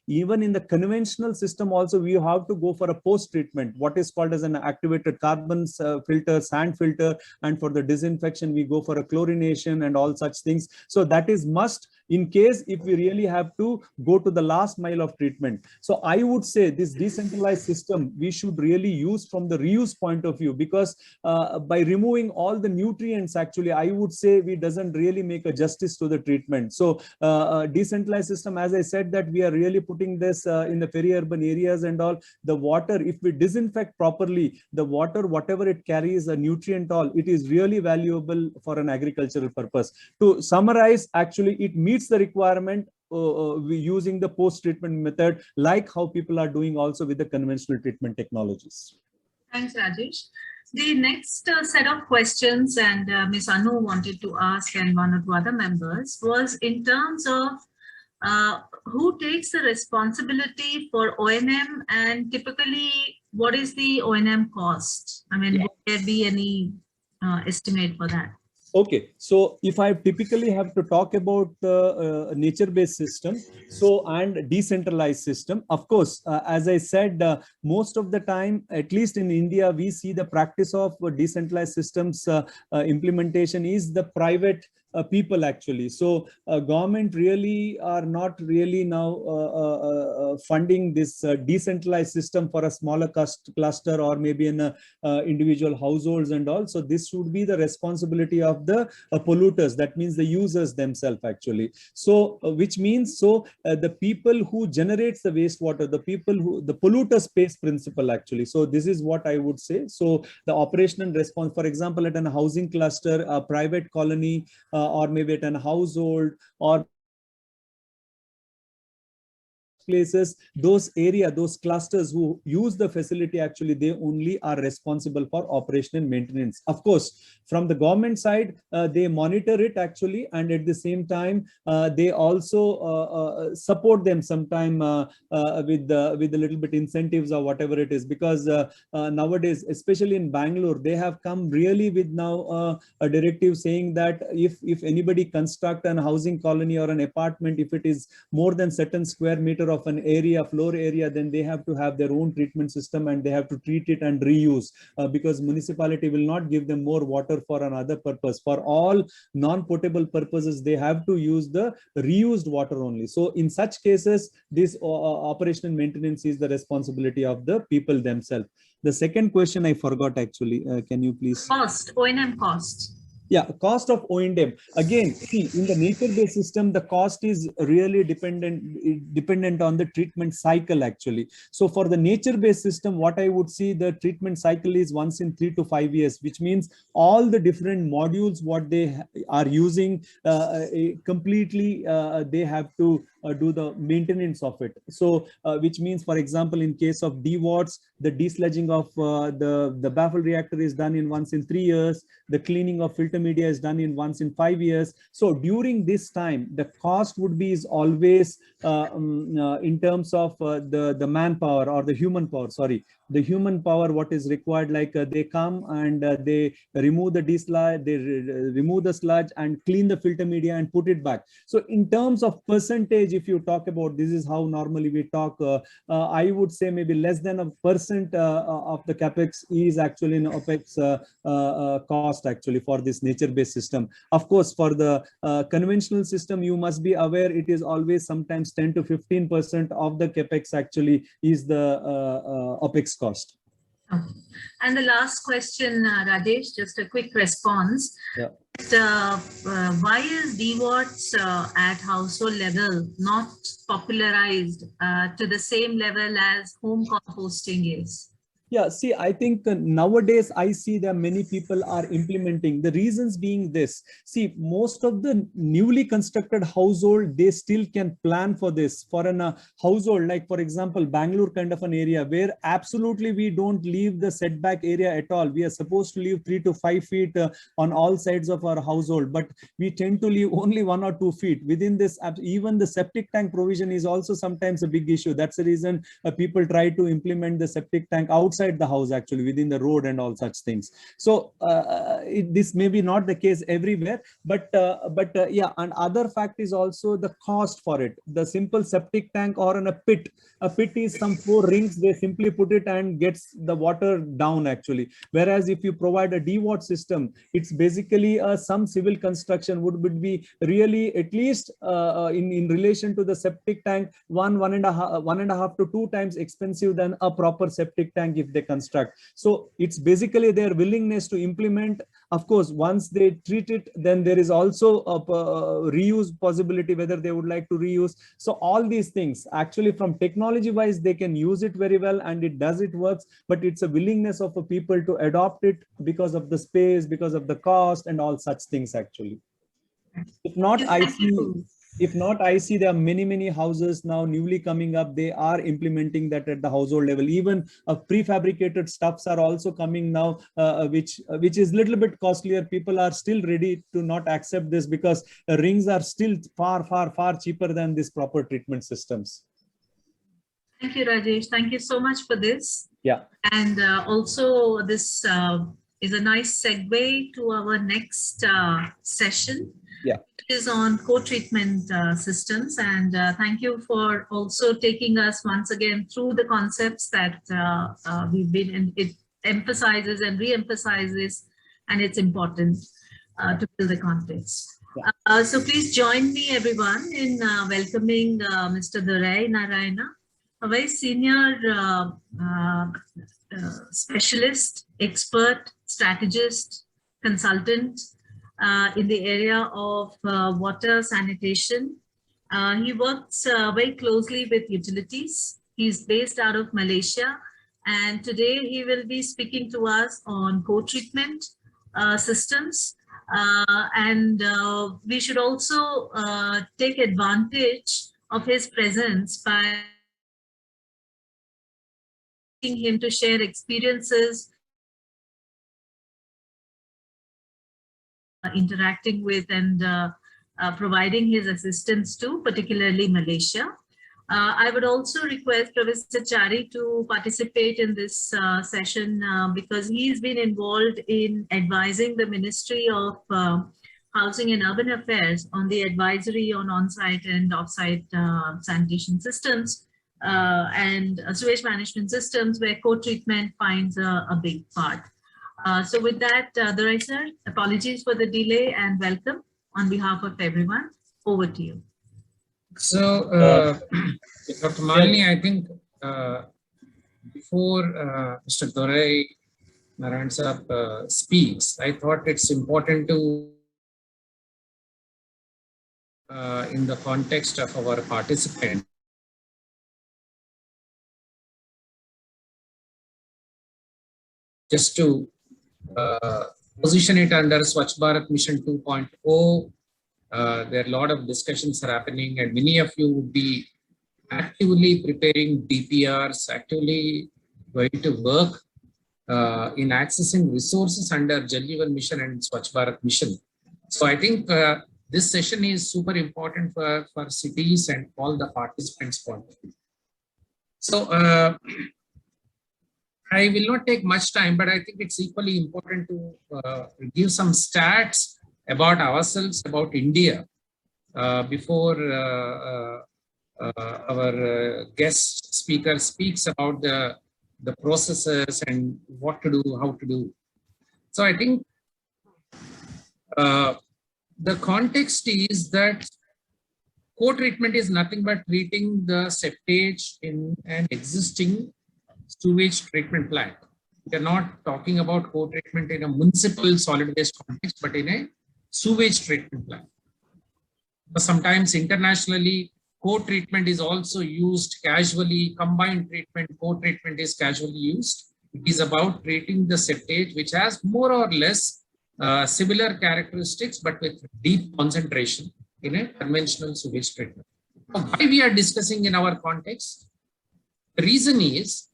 B: even in the conventional system also, we have to go for a post-treatment, what is called as an activated carbon filter, sand filter, and for the disinfection, we go for a chlorination and all such things. So that is must in case if we really have to go to the last mile of treatment. So I would say this decentralized system, we should really use from the reuse point of view, because by removing all the nutrients, actually, I would say we doesn't really make a justice to the treatment. So decentralized system, as I said, that we are really putting this in the peri-urban areas and all. The water, if we disinfect properly, the water, whatever it carries, a nutrient all, it is really valuable for an agricultural purpose. To summarize, actually, it meets the requirement using the post-treatment method, like how people are doing also with the conventional treatment technologies.
A: Thanks, Rajesh. The next set of questions, and Ms. Anu wanted to ask, and one or two other members, was in terms of who takes the responsibility for O&M, and typically what is the O&M cost? I mean, would there be any estimate for that?
B: Okay, so if I typically have to talk about the nature-based system, so and decentralized system, of course, as I said, most of the time, at least in India, we see the practice of decentralized systems implementation is the private people actually. So government really are not really now funding this decentralized system for a smaller cluster or maybe in a individual households and all. So this should be the responsibility of the polluters, that means the users themselves actually. So which means the people who generates the wastewater, the people who the polluters pays principle actually. So this is what I would say. So the operational response, for example, at an housing cluster, a private colony, or maybe at an household or places, those clusters who use the facility, actually they only are responsible for operation and maintenance. Of course, from the government side, they monitor it actually, and at the same time they also support them sometime with a little bit incentives or whatever it is, because nowadays, especially in Bangalore, they have come really with now a directive saying that if anybody construct an housing colony or an apartment, if it is more than certain square meter of an area, floor area, then they have to have their own treatment system and they have to treat it and reuse, because municipality will not give them more water for another purpose. For all non-potable purposes, they have to use the reused water only. So in such cases, this operation and maintenance is the responsibility of the people themselves. The second question I forgot actually. Can you please?
A: Cost, O&M cost.
B: Yeah, cost of O&M. Again, see, in the nature-based system, the cost is really dependent on the treatment cycle actually. So for the nature-based system, what I would see, the treatment cycle is once in 3 to 5 years, which means all the different modules what they are using completely they have to do the maintenance of it. So which means, for example, in case of DEWATS, the desludging of the baffle reactor is done in once in 3 years. The cleaning of filter media is done in once in 5 years. So during this time, the cost would be is always in terms of the manpower or the human power, sorry, the human power, what is required, like they come and they remove the desludge, they remove the sludge and clean the filter media and put it back. So in terms of percentage, if you talk about, this is how normally we talk, I would say maybe less than 1% of the capex is actually in OPEX cost actually for this nature-based system. Of course, for the conventional system, you must be aware it is always sometimes 10 to 15% of the capex actually is the OPEX cost.
A: Okay. And the last question, Rajesh, just a quick response.
B: Yeah.
A: Why is DEWATS at household level not popularized to the same level as home composting is?
B: Yeah, see, I think nowadays I see that many people are implementing. The reasons being this: see, most of the newly constructed household, they still can plan for this. For a household, like for example, Bangalore kind of an area where absolutely we don't leave the setback area at all. We are supposed to leave 3 to 5 feet on all sides of our household, but we tend to leave only 1 or 2 feet within this. Even the septic tank provision is also sometimes a big issue. That's the reason people try to implement the septic tank outside the house, actually within the road and all such things. So this may be not the case everywhere, but yeah. And other fact is also the cost for it. The simple septic tank or in a pit is some 4 rings, they simply put it and gets the water down actually. Whereas if you provide a DEWATS system, it's basically some civil construction would be really at least in relation to the septic tank, one and a half to 2 times expensive than a proper septic tank if they construct. So it's basically their willingness to implement. Of course, once they treat it, then there is also a reuse possibility, whether they would like to reuse. So all these things actually, from technology wise, they can use it very well and it works, but it's a willingness of people to adopt it because of the space, because of the cost and all such things actually. If not, I see. If not, I see there are many houses now newly coming up. They are implementing that at the household level. Even prefabricated stuffs are also coming now, which is a little bit costlier. People are still ready to not accept this because rings are still far cheaper than these proper treatment systems.
A: Thank you, Rajesh. Thank you so much for this.
B: Yeah.
A: And also this is a nice segue to our next session.
B: Yeah.
A: It is on co-treatment systems. And thank you for also taking us once again through the concepts that we've been in. It emphasizes and re-emphasizes, and it's important to build the context. Yeah. So please join me, everyone, in welcoming Mr. Durai Narayana, a very senior specialist, expert, strategist, consultant in the area of water sanitation. He works very closely with utilities. He's based out of Malaysia, and today he will be speaking to us on co-treatment systems. And we should also take advantage of his presence by him to share experiences, interacting with and providing his assistance to, particularly Malaysia. I would also request Professor Chari to participate in this session because he's been involved in advising the Ministry of Housing and Urban Affairs on the advisory on on-site and off-site sanitation systems and sewage management systems where co-treatment finds a big part. So with that, Durai sir, apologies for the delay and welcome on behalf of everyone. Over to you.
C: So, Dr. Malini, I think before Mr. Durai Narayana speaks, I thought it's important to, in the context of our participant, just to position it under Swachh Bharat Mission 2.0. There are a lot of discussions are happening, and many of you would be actively preparing DPRs, actively going to work in accessing resources under Jal Jeevan Mission and Swachh Bharat Mission. So I think this session is super important for cities and all the participants' point of view. So I will not take much time, but I think it's equally important to give some stats about ourselves, about India, before our guest speaker speaks about the processes and what to do, how to do. So I think the context is that co-treatment is nothing but treating the septage in an existing sewage treatment plant. We are not talking about co-treatment in a municipal solid waste context, but in a sewage treatment plant. But sometimes internationally, co-treatment is also used casually. Combined treatment, co-treatment is casually used. It is about treating the septage, which has more or less similar characteristics, but with deep concentration in a conventional sewage treatment. Now, why we are discussing in our context? The reason is,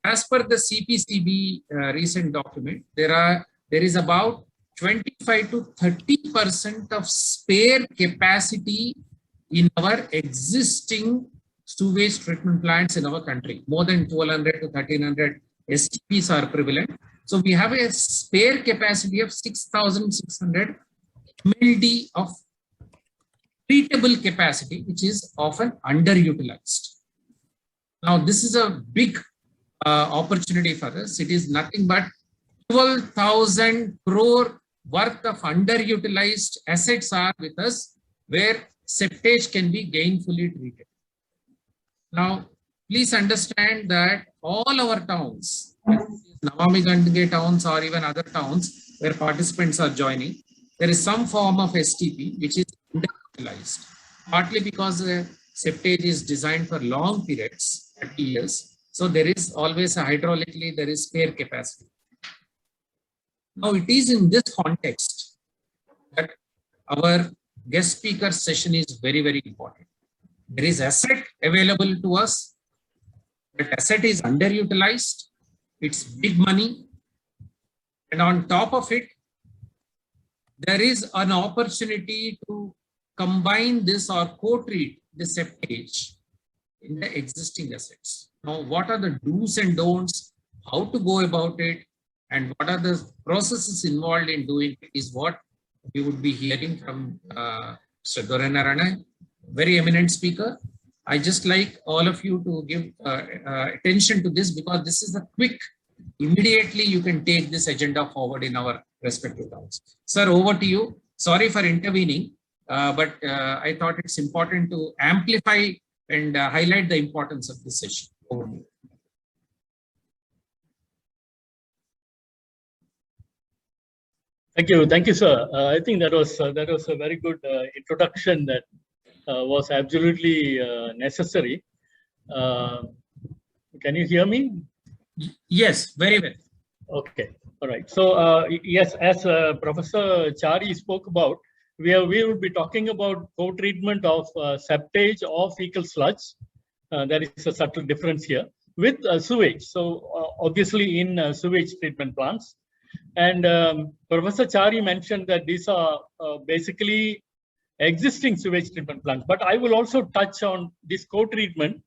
C: as per the CPCB recent document, there is about 25 to 30% of spare capacity in our existing sewage treatment plants in our country. More than 1200 to 1300 STPs are prevalent. So we have a spare capacity of 6,600 MLD of treatable capacity, which is often underutilized. Now, this is a big opportunity for us. It is nothing but 12,000 crore worth of underutilized assets are with us, where septage can be gainfully treated. Now, please understand that all our towns, Namami Gange towns or even other towns where participants are joining, there is some form of STP which is underutilized, partly because the septage is designed for long periods, 30 years. So there is always a hydraulically, there is spare capacity. Now it is in this context that our guest speaker session is very, very important. There is asset available to us. That asset is underutilized. It's big money. And on top of it, there is an opportunity to combine this or co-treat the septage in the existing assets. Now, what are the do's and don'ts, how to go about it, and what are the processes involved in doing it is what we would be hearing from Mr. Dorenarana, very eminent speaker. I just like all of you to give attention to this, because this is a quick, immediately you can take this agenda forward in our respective towns. Sir, over to you. Sorry for intervening, but I thought it's important to amplify and highlight the importance of this session. Over to you.
D: Thank you, sir. I think that was a very good introduction that was absolutely necessary. Can you hear me?
C: Yes, very well.
D: Okay, all right. So yes, as Professor Chari spoke about, we will be talking about co-treatment of septage or fecal sludge. There is a subtle difference here with sewage. So obviously in sewage treatment plants. And Professor Chari mentioned that these are basically existing sewage treatment plants. But I will also touch on this co-treatment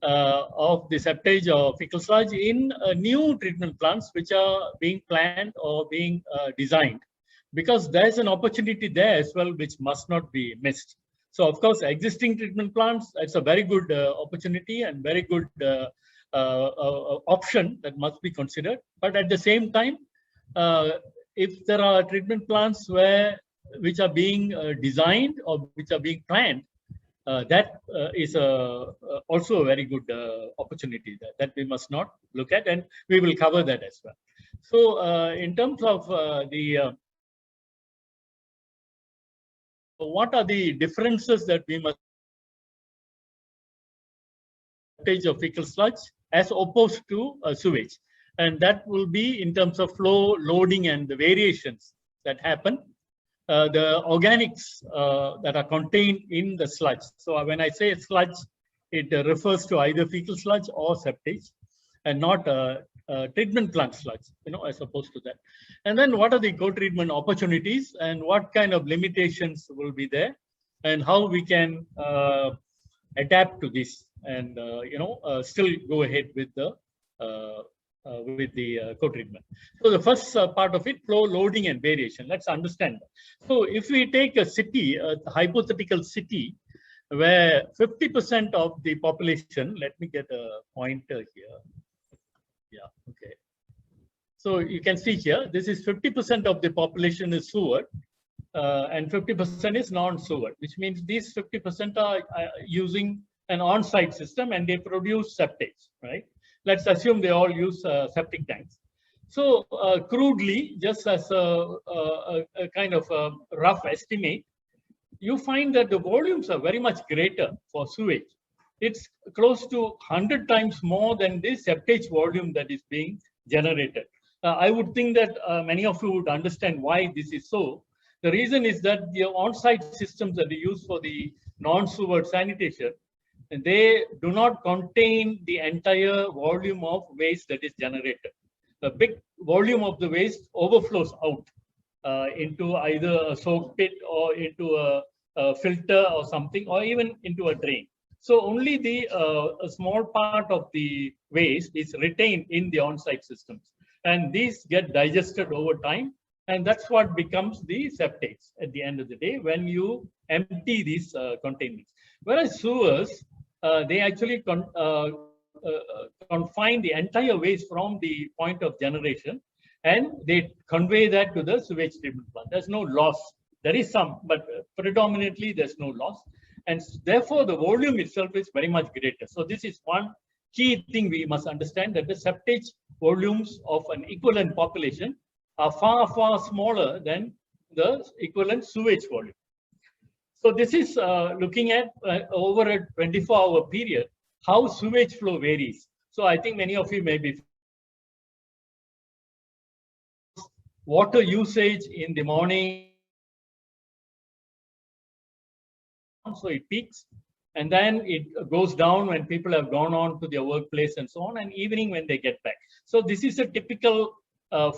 D: of the septage or fecal sludge in new treatment plants which are being planned or being designed, because there's an opportunity there as well which must not be missed. So of course, existing treatment plants, it's a very good opportunity and very good option that must be considered. But at the same time, if there are treatment plants which are being designed or which are being planned, that is also a very good opportunity that we must not look at, and we will cover that as well. So in terms of what are the differences that we must of fecal sludge as opposed to sewage, and that will be in terms of flow, loading, and the variations that happen. The organics that are contained in the sludge. So when I say sludge, it refers to either fecal sludge or septage, and not treatment plant sludge, as opposed to that. And then what are the co-treatment opportunities and what kind of limitations will be there, and how we can adapt to this and still go ahead with the co-treatment. So the first part of it, flow, loading, and variation. Let's understand that. So if we take a city, a hypothetical city, where 50% of the population, let me get a pointer here. Yeah, okay. So you can see here, this is 50% of the population is sewer, and 50% is non-sewer, which means these 50% are using an on-site system and they produce septage, right? Let's assume they all use septic tanks. So crudely, just as a kind of a rough estimate, you find that the volumes are very much greater for sewage. It's close to 100 times more than the septage volume that is being generated. I would think that many of you would understand why this is so. The reason is that the on-site systems that we use for the non-sewer sanitation, they do not contain the entire volume of waste that is generated. The big volume of the waste overflows out into either a soak pit or into a filter or something, or even into a drain. So only a small part of the waste is retained in the on-site systems, and these get digested over time, and that's what becomes the septage at the end of the day when you empty these containers. Whereas sewers, they actually confine the entire waste from the point of generation, and they convey that to the sewage treatment plant. There's no loss. There is some, but predominantly there's no loss. And therefore, the volume itself is very much greater. So this is one key thing we must understand, that the septage volumes of an equivalent population are far, far smaller than the equivalent sewage volume. So this is looking at over a 24-hour period, how sewage flow varies. So I think many of you may be water usage in the morning so it peaks, and then it goes down when people have gone on to their workplace and so on, and evening when they get back. So this is a typical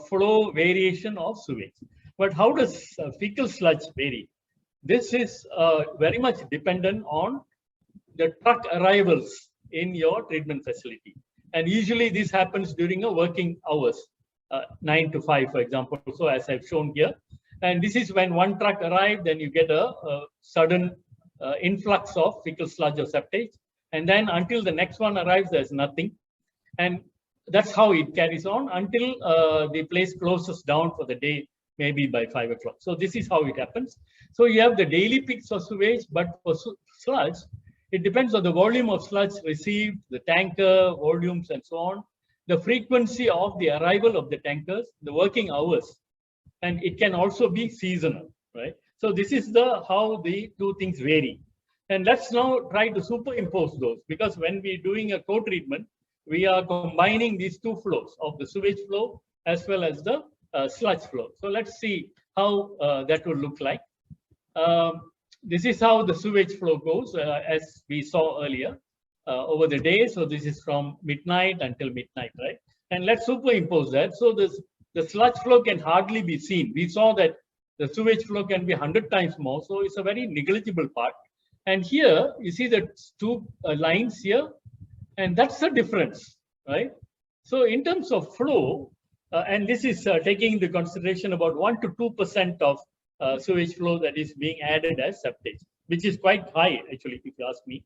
D: flow variation of sewage. But how does fecal sludge vary? This is very much dependent on the truck arrivals in your treatment facility. And usually this happens during a working hours, 9 to 5, for example. So as I've shown here, and this is when one truck arrived, then you get a sudden influx of fecal sludge or septage. And then until the next one arrives, there's nothing. And that's how it carries on until the place closes down for the day, maybe by 5 o'clock. So this is how it happens. So you have the daily peaks of sewage, but for sludge, it depends on the volume of sludge received, the tanker volumes and so on, the frequency of the arrival of the tankers, the working hours, and it can also be seasonal, right? So this is how the two things vary. And let's now try to superimpose those, because when we're doing a co-treatment, we are combining these two flows of the sewage flow as well as the sludge flow. So let's see how that would look like. This is how the sewage flow goes, as we saw earlier, over the day. So this is from midnight until midnight, right? And let's superimpose that. So the sludge flow can hardly be seen. We saw that the sewage flow can be 100 times more. So it's a very negligible part. And here you see the two lines here, and that's the difference, right? So in terms of flow, and this is taking into consideration about 1 to 2% of sewage flow that is being added as septage, which is quite high actually, if you ask me.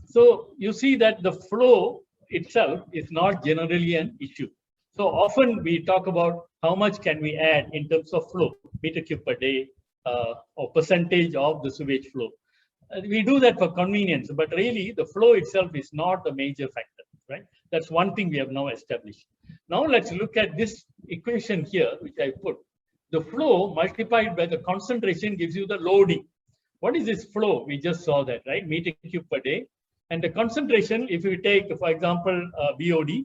D: So you see that the flow itself is not generally an issue. So often we talk about how much can we add in terms of flow, meter cube per day, or percentage of the sewage flow. We do that for convenience, but really the flow itself is not a major factor, right? That's one thing we have now established. Now let's look at this equation here, which I put. The flow multiplied by the concentration gives you the loading. What is this flow? We just saw that, right? Meter cube per day. And the concentration, if you take, for example, BOD,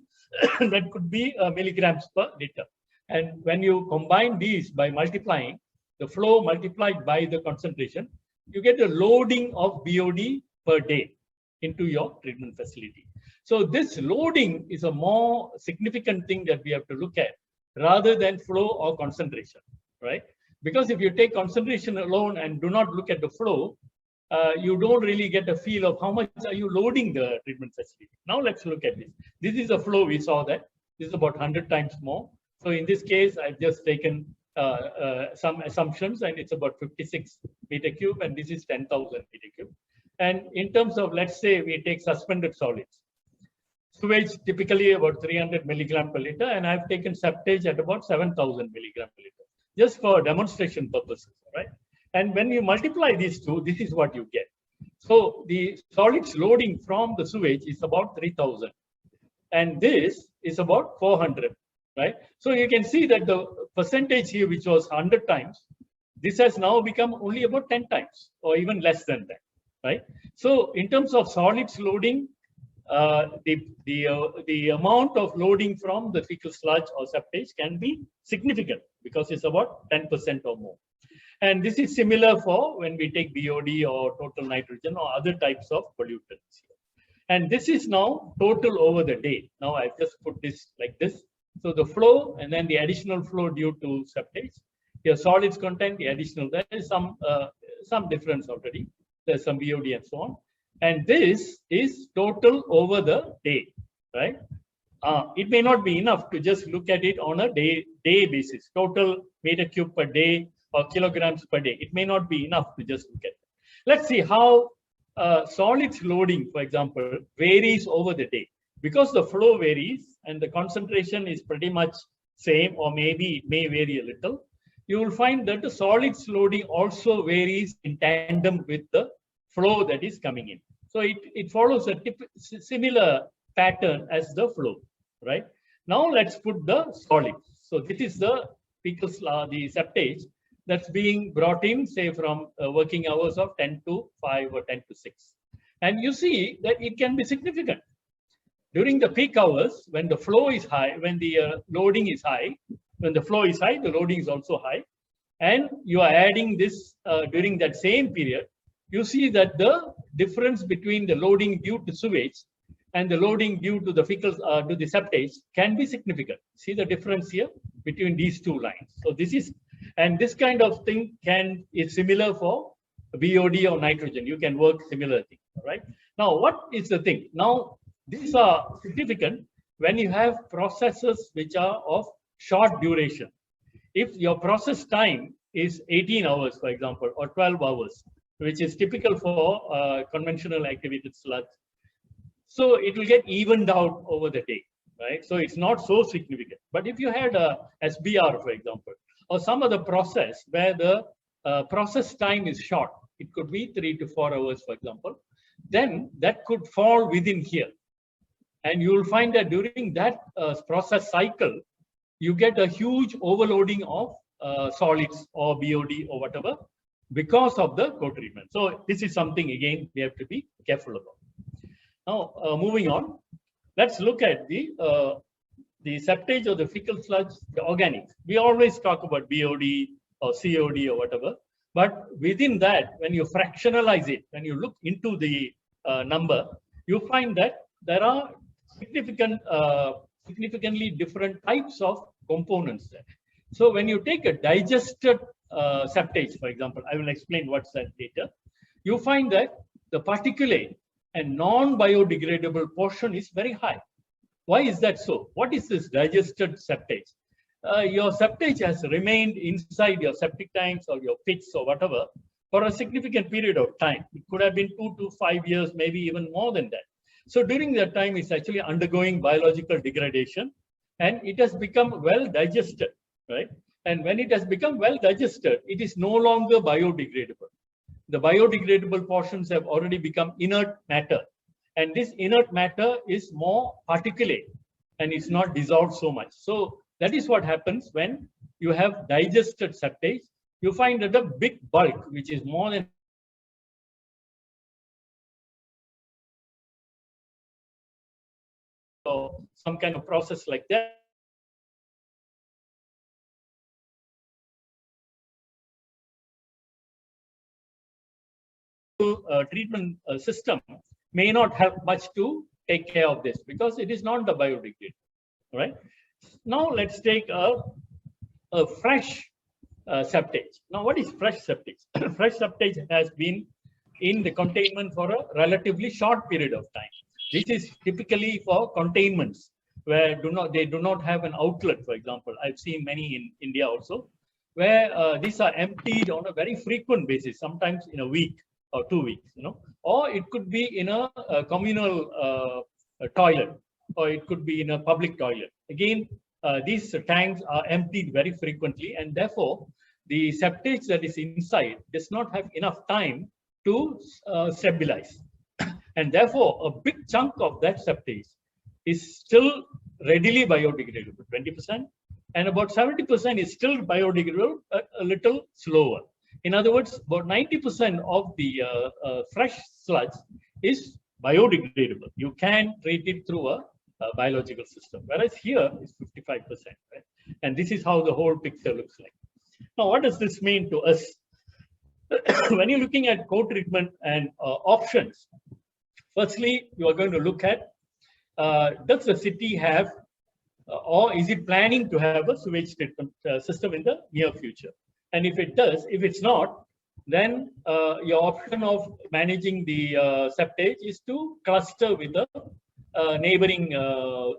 D: that could be milligrams per liter. And when you combine these by multiplying, the flow multiplied by the concentration, you get a loading of BOD per day into your treatment facility. So this loading is a more significant thing that we have to look at rather than flow or concentration, right? Because if you take concentration alone and do not look at the flow, you don't really get a feel of how much are you loading the treatment facility. Now let's look at this. This is a flow, we saw that. This is about 100 times more. So in this case, I've just taken some assumptions, and it's about 56 meter cube, and this is 10,000 meter cube. And in terms of, let's say we take suspended solids, sewage typically about 300 milligram per liter, and I've taken septage at about 7,000 milligram per liter, just for demonstration purposes, right? And when you multiply these two, this is what you get. So the solids loading from the sewage is about 3,000, and this is about 400, right? So you can see that the percentage here, which was 100 times, this has now become only about 10 times or even less than that, right? So in terms of solids loading, the amount of loading from the fecal sludge or septage can be significant because it's about 10% or more. And this is similar for when we take BOD or total nitrogen or other types of pollutants. And this is now total over the day. Now I've just put this like this. So the flow and then the additional flow due to septage. Your solids content, the additional, there is some difference already. There's some BOD and so on. And this is total over the day, right? It may not be enough to just look at it on a day basis, total meter cube per day or kilograms per day. It may not be enough to just look at it. Let's see how solids loading, for example, varies over the day. Because the flow varies and the concentration is pretty much same, or maybe it may vary a little, you will find that the solids loading also varies in tandem with the flow that is coming in. So it follows a similar pattern as the flow, right? Now let's put the solids. So this is the fecal, the septage that's being brought in, say from working hours of 10 to 5 or 10 to 6. And you see that it can be significant. During the peak hours, when the flow is high, when the loading is high, when the flow is high, the loading is also high. And you are adding this during that same period, you see that the difference between the loading due to sewage and the loading due to the fecal to the septage can be significant. See the difference here between these two lines. So this is, and this kind of thing is similar for BOD or nitrogen. You can work similar thing. All right. Now, what is the thing? Now, these are significant when you have processes which are of short duration. If your process time is 18 hours, for example, or 12 hours, which is typical for conventional activated sludge, so it will get evened out over the day, right? So it's not so significant. But if you had a SBR, for example, or some other process where the process time is short, it could be 3 to 4 hours, for example, then that could fall within here. And you will find that during that process cycle, you get a huge overloading of solids or BOD or whatever because of the co-treatment. So this is something, again, we have to be careful about. Now, moving on, let's look at the septage or the fecal sludge, the organics. We always talk about BOD or COD or whatever, but within that, when you fractionalize it, when you look into the number, you find that there are significantly different types of components there. So when you take a digested septage, for example, I will explain what's that later, you find that the particulate and non-biodegradable portion is very high. Why is that so? What is this digested septage? Your septage has remained inside your septic tanks or your pits or whatever for a significant period of time. It could have been 2 to 5 years, maybe even more than that. So during that time, it's actually undergoing biological degradation, and it has become well digested, right? And when it has become well digested, it is no longer biodegradable. The biodegradable portions have already become inert matter. And this inert matter is more particulate and it's not dissolved so much. So that is what happens when you have digested septage. You find that the big bulk, which is more than some kind of process like that, treatment system may not help much to take care of this because it is not the biodegradable, right? Now let's take a fresh septage. Now, what is fresh septage? Fresh septage has been in the containment for a relatively short period of time. This is typically for containments where they do not have an outlet, for example. I've seen many in India also, where these are emptied on a very frequent basis, sometimes in a week or 2 weeks, or it could be in a communal toilet, or it could be in a public toilet. Again, these tanks are emptied very frequently, and therefore the septage that is inside does not have enough time to stabilize. And therefore, a big chunk of that septage is still readily biodegradable, 20%, and about 70% is still biodegradable, a little slower. In other words, about 90% of the fresh sludge is biodegradable. You can treat it through a biological system, whereas here is 55%, right? And this is how the whole picture looks like. Now, what does this mean to us? When you're looking at co-treatment and options, firstly, you are going to look at, does the city have, or is it planning to have a sewage treatment system in the near future? And if it does, if it's not, then your option of managing the septage is to cluster with a neighboring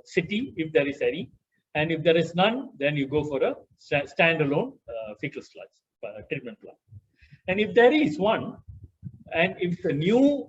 D: city, if there is any. And if there is none, then you go for a standalone fecal sludge treatment plant. And if there is one, and if the new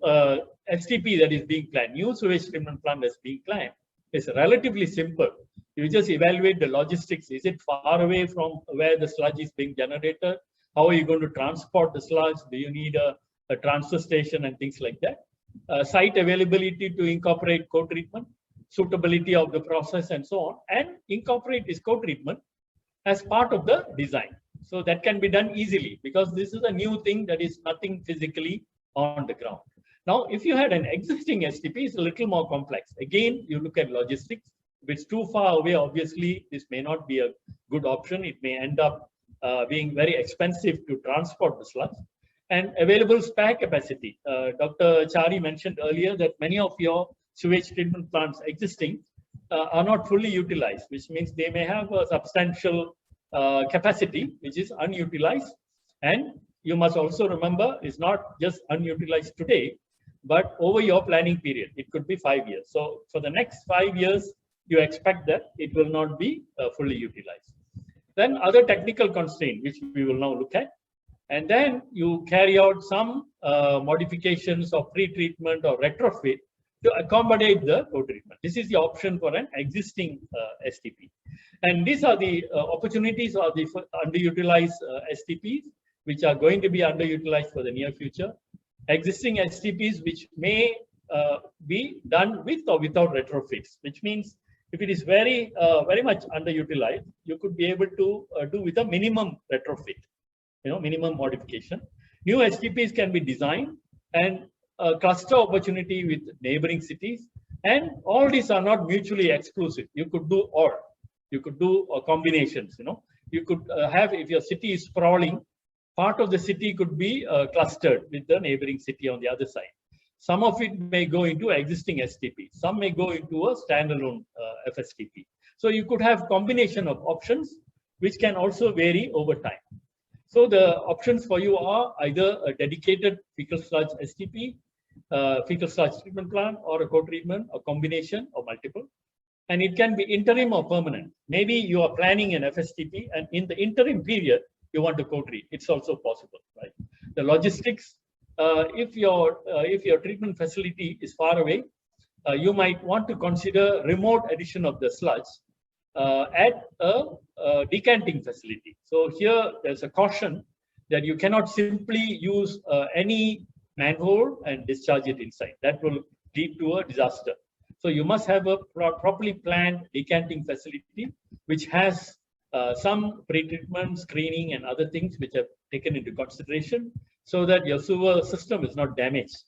D: STP that is being planned, new sewage treatment plant that's being planned, is relatively simple. You just evaluate the logistics. Is it far away from where the sludge is being generated? How are you going to transport the sludge? Do you need a transfer station and things like that? Site availability to incorporate co-treatment, suitability of the process, and so on, and incorporate this co-treatment as part of the design. So that can be done easily because this is a new thing that is nothing physically on the ground. Now, if you had an existing STP, it's a little more complex. Again, you look at logistics. If it's too far away, obviously, this may not be a good option. It may end up being very expensive to transport the sludge. and available spare capacity. Dr. Chari mentioned earlier that many of your sewage treatment plants existing are not fully utilized, which means they may have a substantial capacity which is unutilized. And you must also remember, it's not just unutilized today, but over your planning period. It could be 5 years. So for the next 5 years, you expect that it will not be fully utilized. Then other technical constraints, which we will now look at. And then you carry out some modifications of pre-treatment or retrofit to accommodate the co-treatment. This is the option for an existing STP. And these are the opportunities of the underutilized STPs, which are going to be underutilized for the near future. Existing STPs, which may be done with or without retrofits, which means if it is very much underutilized, you could be able to do with a minimum retrofit, minimum modification. New STPs can be designed and a cluster opportunity with neighboring cities, and all these are not mutually exclusive. You could do or you could do combinations. You could have, if your city is sprawling, part of the city could be clustered with the neighboring city on the other side. Some of it may go into existing STP. Some may go into a standalone FSTP. So you could have combination of options, which can also vary over time. So the options for you are either a dedicated fecal sludge STP, fecal sludge treatment plant, or a co-treatment, a combination or multiple. And it can be interim or permanent. Maybe you are planning an FSTP, and in the interim period, you want to co-treat. It's also possible, right? The logistics, if your treatment facility is far away, you might want to consider remote addition of the sludge at a decanting facility. So here there's a caution that you cannot simply use any manhole and discharge it inside. That will lead to a disaster. So you must have a properly planned decanting facility which has some pre-treatment, screening, and other things which are taken into consideration, so that your sewer system is not damaged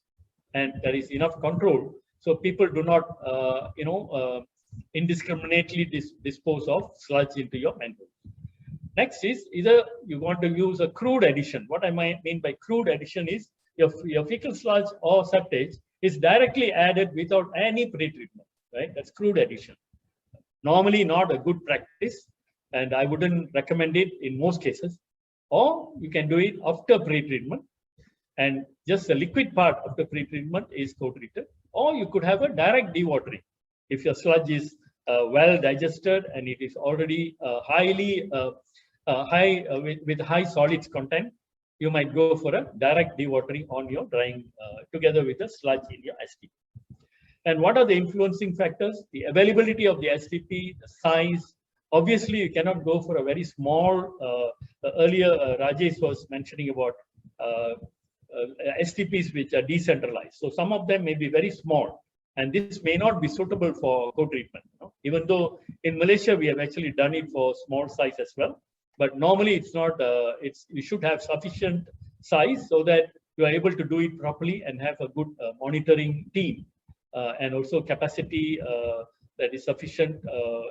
D: and there is enough control, so people do not, indiscriminately dispose of sludge into your manhole. Next is either you want to use a crude addition. What I might mean by crude addition is your fecal sludge or septage is directly added without any pre-treatment, right? That's crude addition. Normally not a good practice, and I wouldn't recommend it in most cases. Or you can do it after pre-treatment, and just the liquid part of the pre-treatment is co-treated. Or you could have a direct dewatering. If your sludge is well digested and it is already with high solids content, you might go for a direct dewatering on your drying together with the sludge in your STP. And what are the influencing factors? The availability of the STP, the size. Obviously, you cannot go for a very small. Earlier, Rajesh was mentioning about STPs which are decentralized. So some of them may be very small, and this may not be suitable for co-treatment. Even though in Malaysia we have actually done it for small size as well, but normally it's not. You should have sufficient size so that you are able to do it properly and have a good monitoring team, and also capacity that is sufficient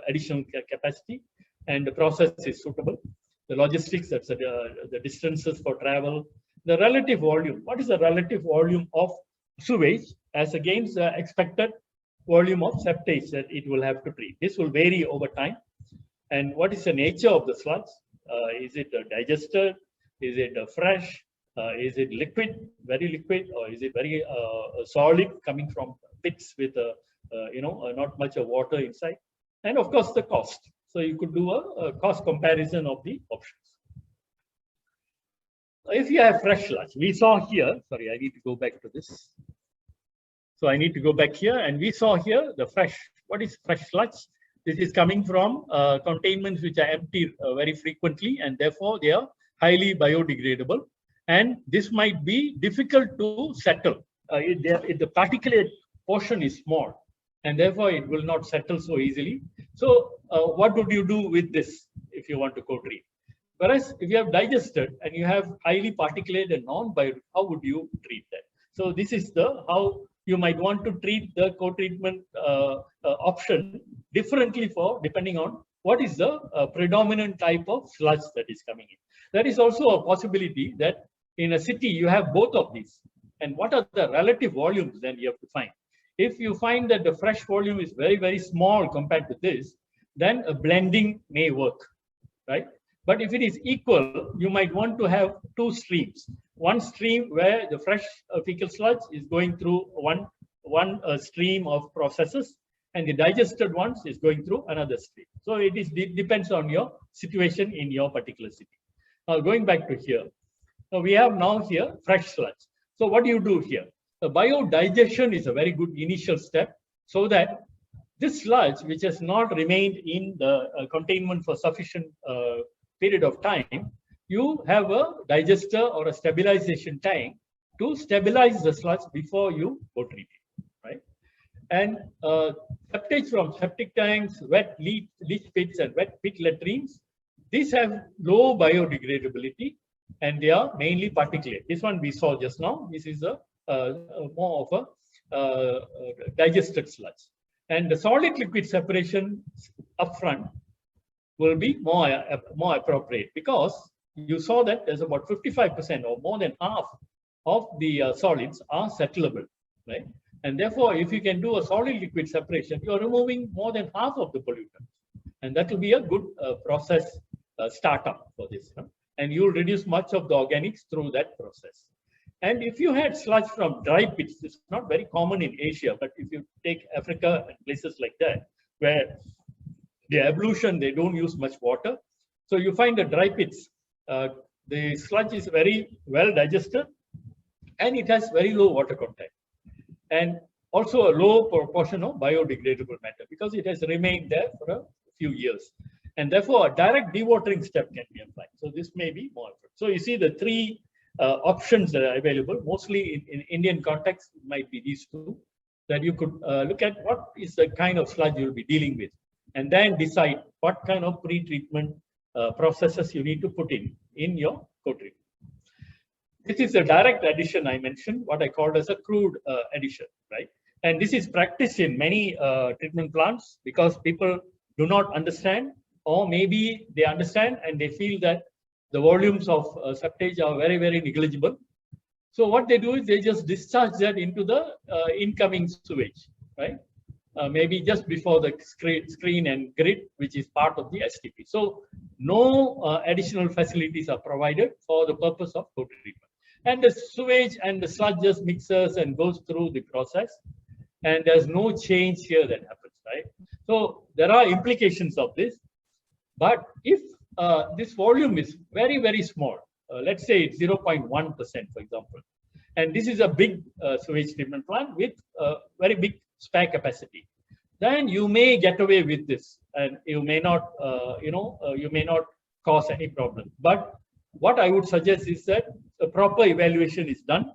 D: additional capacity, and the process is suitable. The logistics, that's the distances for travel, the relative volume. What is the relative volume of sewage as against the expected volume of septage that it will have to treat? This will vary over time. And what is the nature of the sludge? Is it digested? Is it fresh? Is it liquid, very liquid, or is it very solid coming from pits with not much of water inside? And of course the cost. So you could do a cost comparison of the options. If you have fresh sludge, we saw here, sorry, I need to go back to this. So I need to go back here, and we saw here the fresh. What is fresh sludge? This is coming from containments which are empty very frequently, and therefore they are highly biodegradable. And this might be difficult to settle. If the particulate portion is small, and therefore it will not settle so easily. So what would you do with this if you want to co-treat? Whereas if you have digested and you have highly particulate and non-bio, how would you treat that? So this is how you might want to treat the co-treatment option differently depending on what is the predominant type of sludge that is coming in. There is also a possibility that in a city, you have both of these. And what are the relative volumes then you have to find? If you find that the fresh volume is very, very small compared to this, then a blending may work, right? But if it is equal, you might want to have two streams. One stream where the fresh fecal sludge is going through one stream of processes, and the digested ones is going through another stream. So it depends on your situation in your particular city. Now going back to here, so we have now here fresh sludge. So what do you do here? The biodigestion is a very good initial step, so that this sludge, which has not remained in the containment for sufficient period of time, you have a digester or a stabilization tank to stabilize the sludge before you go treat it, right? And septage from septic tanks, wet leach pits, and wet pit latrines, these have low biodegradability, and they are mainly particulate. This one we saw just now. This is a more of a digested sludge. And the solid liquid separation upfront will be more appropriate, because you saw that there's about 55% or more than half of the solids are settlable, right? And therefore, if you can do a solid liquid separation, you're removing more than half of the pollutants. And that will be a good process startup for this. And you'll reduce much of the organics through that process. And if you had sludge from dry pits, it's not very common in Asia, but if you take Africa and places like that, where the ablution, they don't use much water. So you find the dry pits, the sludge is very well digested, and it has very low water content. And also a low proportion of biodegradable matter, because it has remained there for a few years. And therefore, a direct dewatering step can be applied. So this may be more. So you see the three options that are available, mostly in Indian context, might be these two, that you could look at what is the kind of sludge you'll be dealing with, and then decide what kind of pre-treatment processes you need to put in your co-treatment. This is a direct addition I mentioned, what I called as a crude addition, right? And this is practiced in many treatment plants, because people do not understand, or maybe they understand and they feel that the volumes of septage are very, very negligible. So what they do is they just discharge that into the incoming sewage, right? Maybe just before the screen and grid, which is part of the STP. So no additional facilities are provided for the purpose of co-treatment. And the sewage and the sludge just mixes and goes through the process, and there's no change here that happens, right? So there are implications of this, but if this volume is very, very small, let's say it's 0.1%, for example, and this is a big sewage treatment plant with very big spare capacity, then you may get away with this, and you may not, you may not cause any problem. But what I would suggest is that a proper evaluation is done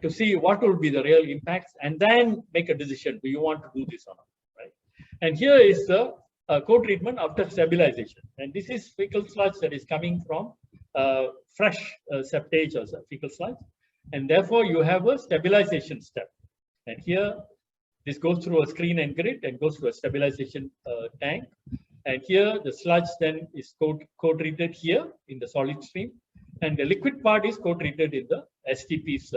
D: to see what will be the real impacts, and then make a decision: do you want to do this or not, right? And here is the co-treatment after stabilization, and this is fecal sludge that is coming from fresh septage or fecal sludge, and therefore you have a stabilization step. And here this goes through a screen and grid and goes through a stabilization tank. And here the sludge then is co-treated here in the solid stream, and the liquid part is co-treated in the STPs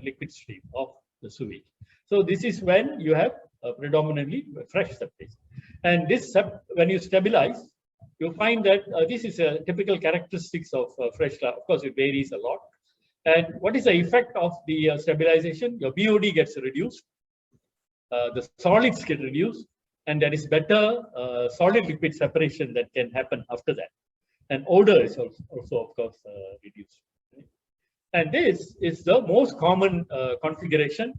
D: liquid stream of the sewage. So this is when you have predominantly fresh septage. And this, when you stabilize, you find that this is a typical characteristics of fresh sludge. Of course, it varies a lot. And what is the effect of the stabilization? Your BOD gets reduced, the solids get reduced, and there is better solid liquid separation that can happen after that. And odor is also of course, reduced. And this is the most common configuration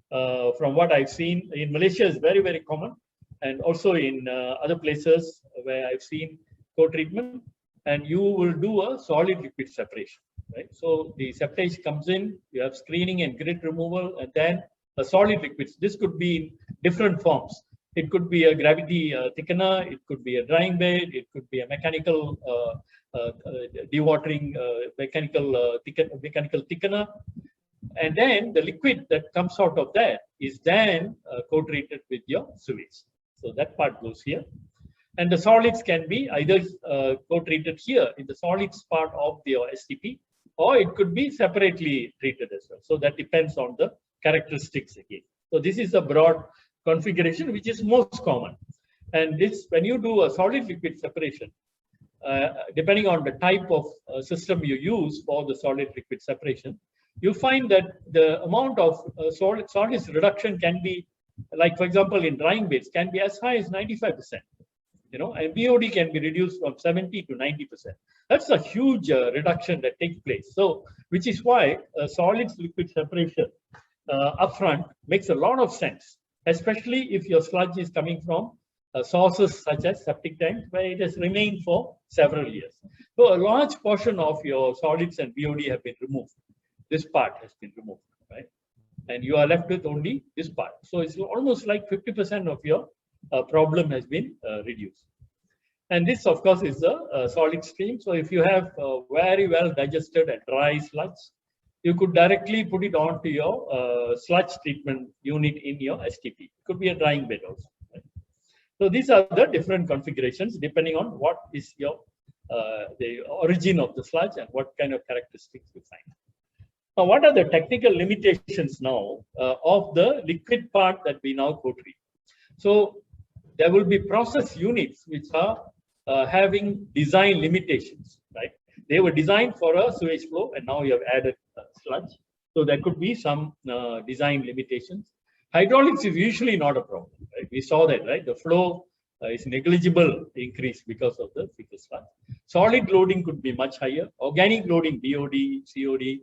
D: from what I've seen. In Malaysia is very, very common, and also in other places where I've seen co-treatment, and you will do a solid liquid separation, right? So the septage comes in, you have screening and grit removal, and then a solid liquids. This could be in different forms. It could be a gravity thickener, it could be a drying bed, it could be a mechanical dewatering, mechanical thickener. And then the liquid that comes out of that is then co-treated with your sewage. So that part goes here. And the solids can be either co-treated here in the solids part of your STP, or it could be separately treated as well. So that depends on the characteristics again. So this is a broad configuration which is most common. And this, when you do a solid liquid separation, depending on the type of system you use for the solid liquid separation, you find that the amount of solids reduction can be, like for example in drying beds, can be as high as 95%. You know, and BOD can be reduced from 70 to 90%. That's a huge reduction that takes place. So, which is why solids liquid separation upfront makes a lot of sense, especially if your sludge is coming from sources such as septic tanks where it has remained for several years. So a large portion of your solids and BOD have been removed. This part has been removed, right? And you are left with only this part. So it's almost like 50% of your problem has been reduced. And this, of course, is a solid stream. So if you have very well digested and dry sludge, you could directly put it onto your sludge treatment unit in your STP. It could be a drying bed also. Right? So these are the different configurations depending on what is your the origin of the sludge and what kind of characteristics you find. Now, what are the technical limitations now of the liquid part that we now co-treat? So there will be process units which are having design limitations, right? They were designed for a sewage flow and now you have added sludge. So there could be some design limitations. Hydraulics is usually not a problem, right? We saw that, right? The flow is negligible increase because of the thicker sludge. Solid loading could be much higher. Organic loading, BOD, COD,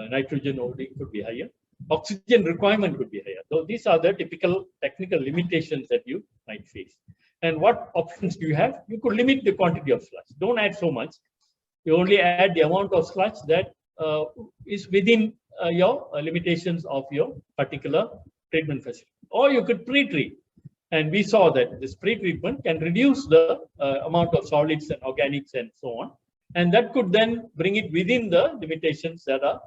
D: nitrogen loading could be higher. Oxygen requirement could be higher. So these are the typical technical limitations that you might face. And what options do you have? You could limit the quantity of sludge. Don't add so much. You only add the amount of sludge that is within your limitations of your particular treatment facility. Or you could pre-treat. And we saw that this pre-treatment can reduce the amount of solids and organics and so on. And that could then bring it within the limitations that are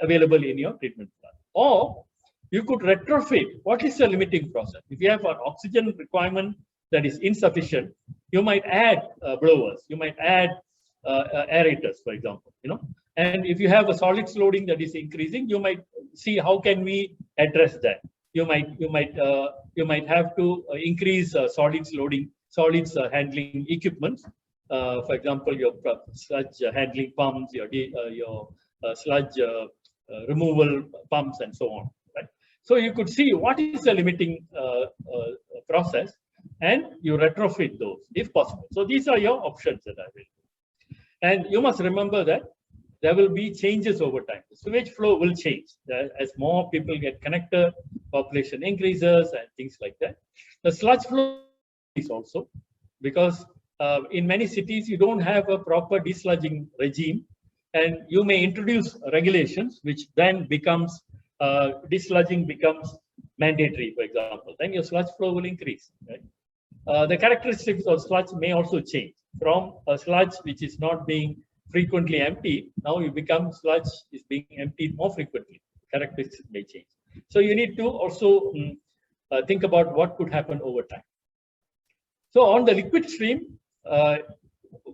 D: available in your treatment plan. Or you could retrofit. What is the limiting process? If you have an oxygen requirement that is insufficient, you might add blowers, you might add aerators, for example, you know. And if you have a solids loading that is increasing, you might see how can we address that. You might have to increase solids loading, solids handling equipment. For example, your sludge handling pumps, your sludge removal pumps, and so on. Right? So you could see what is the limiting process, and you retrofit those if possible. So these are your options that are available. And you must remember that there will be changes over time. The sewage flow will change as more people get connected, population increases, and things like that. The sludge flow is also because in many cities you don't have a proper desludging regime, and you may introduce regulations which then becomes desludging becomes mandatory, for example. Then your sludge flow will increase. Right? The characteristics of sludge may also change from a sludge which is not being frequently emptied. Now you become sludge is being emptied more frequently. Characteristics may change. So you need to also think about what could happen over time. So on the liquid stream,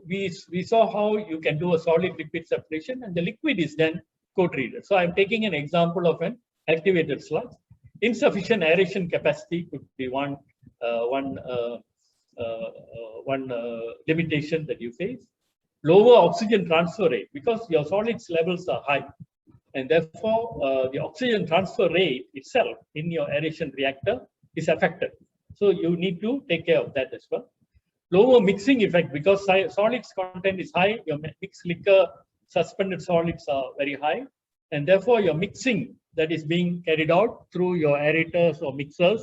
D: we saw how you can do a solid liquid separation, and the liquid is then co-treated. So I'm taking an example of an activated sludge. Insufficient aeration capacity could be one limitation that you face. Lower oxygen transfer rate because your solids levels are high, and therefore the oxygen transfer rate itself in your aeration reactor is affected. So you need to take care of that as well. Lower mixing effect because solids content is high, your mixed liquor suspended solids are very high, and therefore your mixing that is being carried out through your aerators or mixers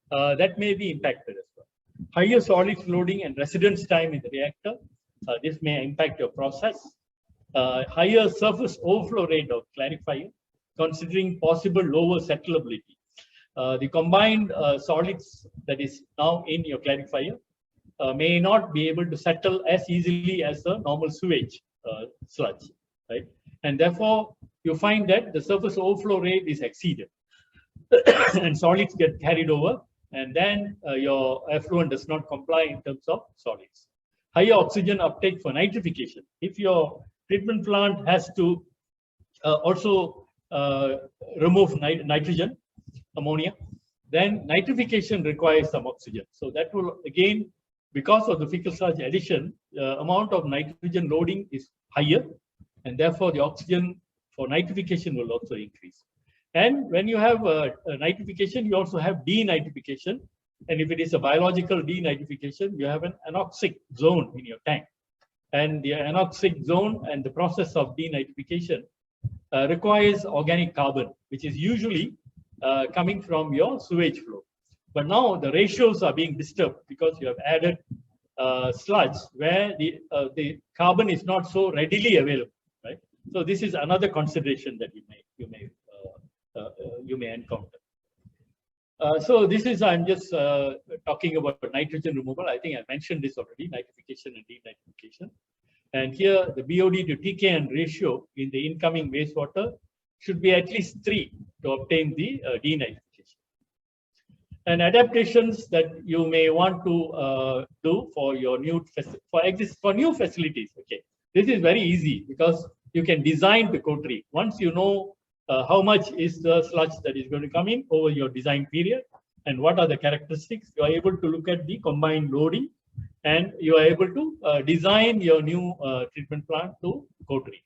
D: that may be impacted as well. Higher solids loading and residence time in the reactor. This may impact your process. Higher surface overflow rate of clarifier, considering possible lower settleability. The combined solids that is now in your clarifier may not be able to settle as easily as the normal sewage sludge, right? And therefore, you find that the surface overflow rate is exceeded and solids get carried over, and then your effluent does not comply in terms of solids. Higher oxygen uptake for nitrification. If your treatment plant has to also remove nitrogen, ammonia. Then nitrification requires some oxygen. So that will again, because of the fecal sludge addition, amount of nitrogen loading is higher, and therefore the oxygen for nitrification will also increase. And when you have nitrification, you also have denitrification. And if it is a biological denitrification, you have an anoxic zone in your tank. And the anoxic zone and the process of denitrification requires organic carbon, which is usually coming from your sewage flow. But now the ratios are being disturbed because you have added sludge where the carbon is not so readily available, right? So this is another consideration that you may encounter. So this is, I'm just talking about nitrogen removal. I think I mentioned this already, nitrification and denitrification. And here the BOD to TKN ratio in the incoming wastewater should be at least 3 to obtain the denitrification. And adaptations that you may want to do for your new facilities. Okay, this is very easy because you can design the coterie. Once you know how much is the sludge that is going to come in over your design period and what are the characteristics, you are able to look at the combined loading and you are able to design your new treatment plant to coterie.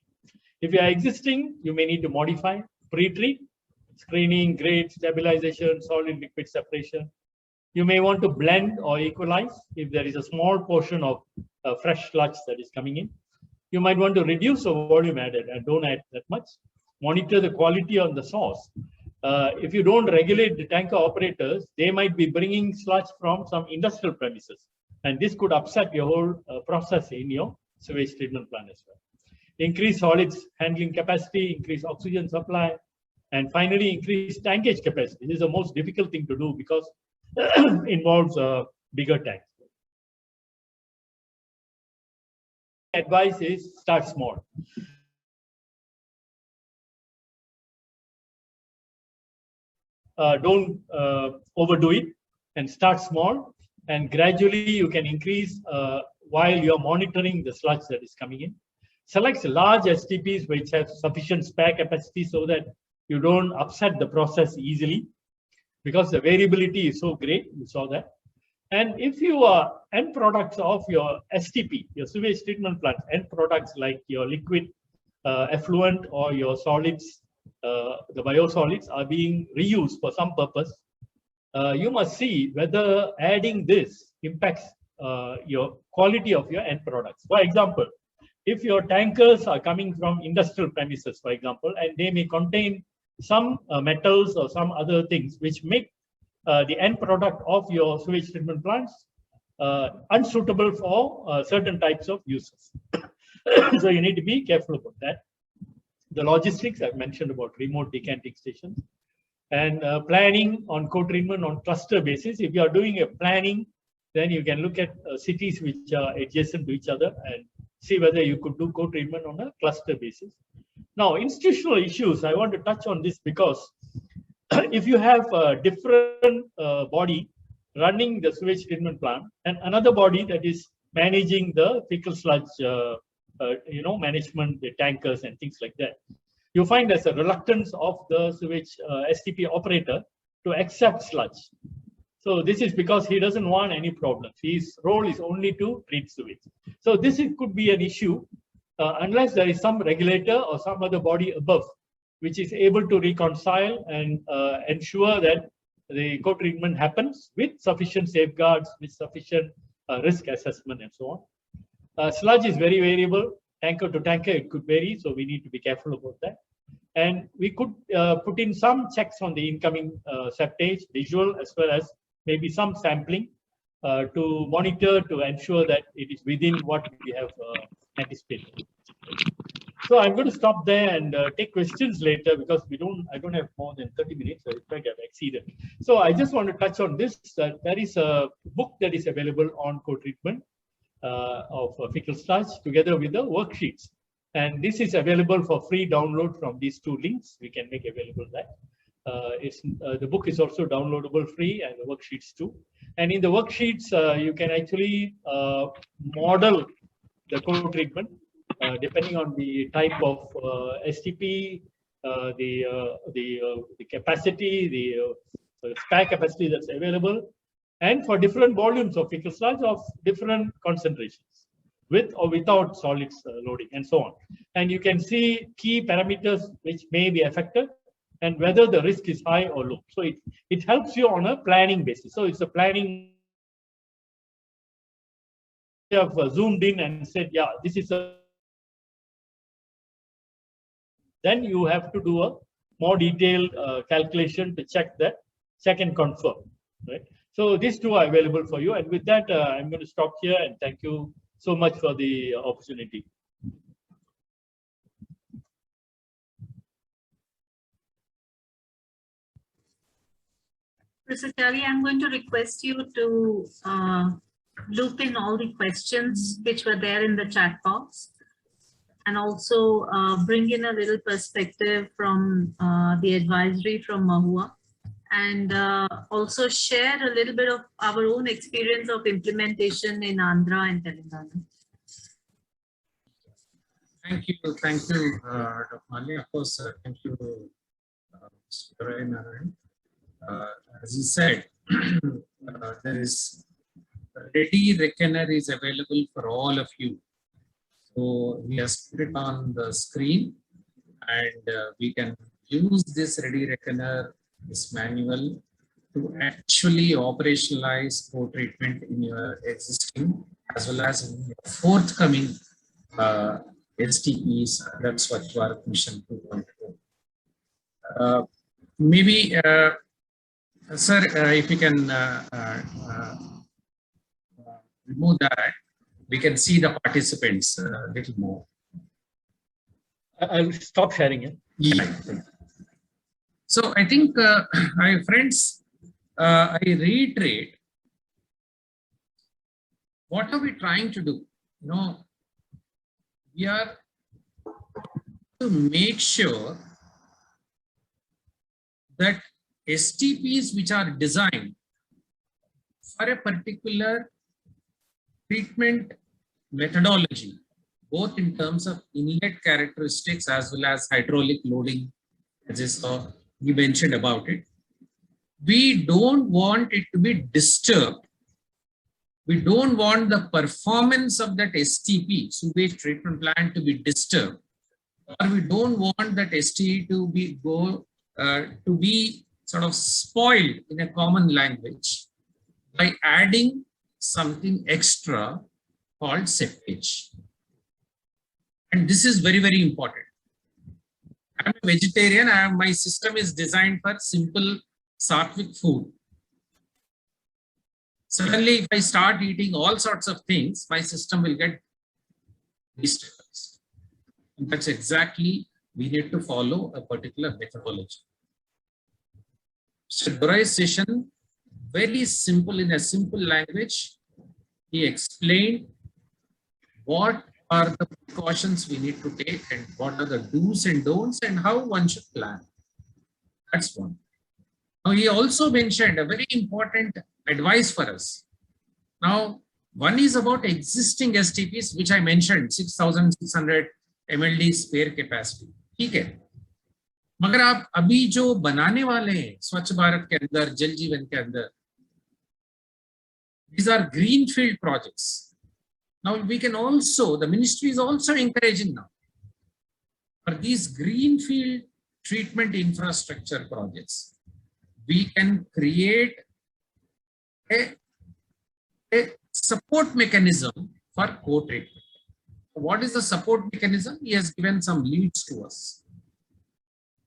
D: If you are existing, you may need to modify, pre-treat, screening, grade, stabilization, solid liquid separation. You may want to blend or equalize if there is a small portion of fresh sludge that is coming in. You might want to reduce the volume added and don't add that much. Monitor the quality on the source. If you don't regulate the tanker operators, they might be bringing sludge from some industrial premises. And this could upset your whole process in your sewage treatment plant as well. Increase solids handling capacity, increase oxygen supply, and finally increase tankage capacity. This is the most difficult thing to do because it involves bigger tanks. Advice is start small. Don't overdo it and start small, and gradually you can increase while you're monitoring the sludge that is coming in. Select large STPs which have sufficient spare capacity so that you don't upset the process easily because the variability is so great. You saw that. And if you are end products of your STP, your sewage treatment plant, end products like your liquid effluent or your solids, the biosolids are being reused for some purpose, you must see whether adding this impacts your quality of your end products. For example, if your tankers are coming from industrial premises, for example, and they may contain some metals or some other things which make the end product of your sewage treatment plants unsuitable for certain types of uses. So you need to be careful about that. The logistics I've mentioned about remote decanting stations and planning on co-treatment on cluster basis. If you are doing a planning, then you can look at cities which are adjacent to each other and see whether you could do co-treatment on a cluster basis. Now, institutional issues, I want to touch on this because if you have a different body running the sewage treatment plant and another body that is managing the fecal sludge management, the tankers and things like that, you find there's a reluctance of the sewage STP operator to accept sludge. So this is because he doesn't want any problems. His role is only to treat sewage. So this could be an issue unless there is some regulator or some other body above which is able to reconcile and ensure that the co-treatment happens with sufficient safeguards, with sufficient risk assessment and so on. Sludge is very variable, tanker to tanker, it could vary, so we need to be careful about that. And we could put in some checks on the incoming septage, visual, as well as maybe some sampling to monitor to ensure that it is within what we have anticipated. So I'm going to stop there and take questions later because I don't have more than 30 minutes. So in fact, I've exceeded. So I just want to touch on this. There is a book that is available on co-treatment of fecal sludge together with the worksheets. And this is available for free download from these two links. We can make available that. The book is also downloadable free and the worksheets too. And in the worksheets, you can actually model the co-treatment depending on the type of STP, the capacity, the spare capacity that's available, and for different volumes of fecal sludge of different concentrations, with or without solids loading, and so on. And you can see key parameters which may be affected and whether the risk is high or low. So it helps you on a planning basis. So it's a planning. You have zoomed in and said, yeah, this is a. Then you have to do a more detailed calculation to check and confirm, right? So these two are available for you. And with that, I'm going to stop here and thank you so much for the opportunity.
A: Professor Chari, I'm going to request you to loop in all the questions which were there in the chat box, and also bring in a little perspective from the advisory from Mahua, and also share a little bit of our own experience of implementation in Andhra and Telangana.
C: Thank you, Dr. Mali. Of course, thank you, Mr. Narayan. As you said, there is ready reckoner is available for all of you. So we have put it on the screen, and we can use this ready reckoner, this manual, to actually operationalize co-treatment in your existing as well as in your forthcoming STPs. That's what Dwarak Mission 2.0. Maybe, sir, if you can remove that, we can see the participants a little more.
D: I'll stop sharing it.
C: Yeah. So I think, my friends, I reiterate, what are we trying to do? You know, we are to make sure that STPs which are designed for a particular treatment methodology, both in terms of inlet characteristics as well as hydraulic loading, as I saw you mentioned about it. We don't want it to be disturbed. We don't want the performance of that STP, sewage treatment plant, to be disturbed, or we don't want that STP to be sort of spoiled in a common language by adding something extra called septage. And this is very, very important. I'm a vegetarian. My system is designed for simple sattvic food. Suddenly, if I start eating all sorts of things, my system will get destabilized. And that's exactly, we need to follow a particular methodology. So Dorai's session, very simple, in a simple language, he explained what are the precautions we need to take and what are the do's and don'ts and how one should plan. That's one. Now, he also mentioned a very important advice for us. Now, one is about existing STPs, which I mentioned, 6,600 MLD spare capacity. ठीक है, मगर आप अभी जो बनाने वाले हैं स्वच्छ भारत के अंदर, जल जीवन के अंदर, these are greenfield projects. Now we can also, the ministry is also encouraging now for these greenfield treatment infrastructure projects, we can create a support mechanism for co-treatment. What is the support mechanism? He has given some leads to us.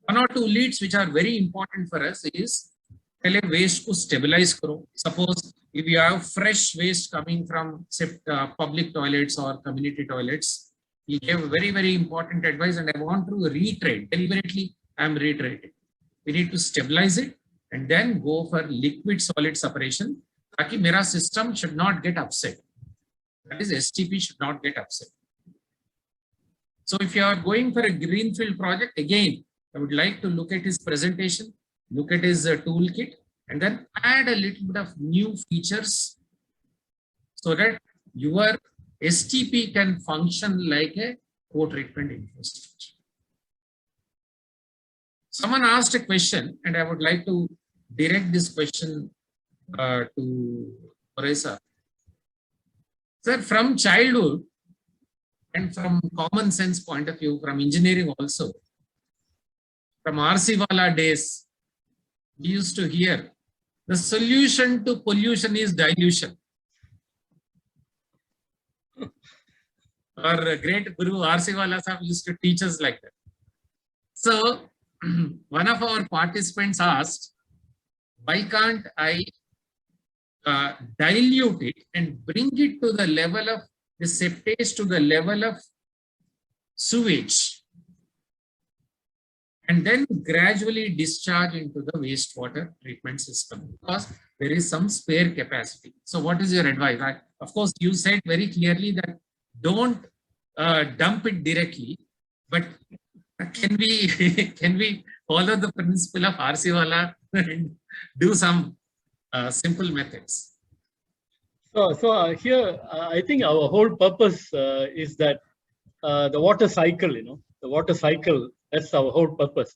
C: One or two leads which are very important for us is, पहले waste को stabilize करो. Suppose if you have fresh waste coming from public toilets or community toilets, he gave very, very important advice, and I want to reiterate, deliberately I am reiterating. We need to stabilize it and then go for liquid solid separation, ताकि मेरा system should not get upset. That is, STP should not get upset. So if you are going for a greenfield project, again, I would like to look at his presentation, look at his toolkit, and then add a little bit of new features so that your STP can function like a co-treatment infrastructure. Someone asked a question, and I would like to direct this question to Teresa. Sir, from childhood and from common sense point of view, from engineering also, from R.C. Wala days, we used to hear the solution to pollution is dilution. Our great Guru R.C. Wala Sahib used to teach us like that. So, one of our participants asked, why can't I dilute it and bring it to the level of the septage, to the level of sewage, and then gradually discharge into the wastewater treatment system, because there is some spare capacity. So what is your advice? Of course, you said very clearly that don't dump it directly, but can we follow the principle of R.C. Wala and do some simple methods?
D: So here, I think our whole purpose is that the water cycle, the water cycle, that's our whole purpose.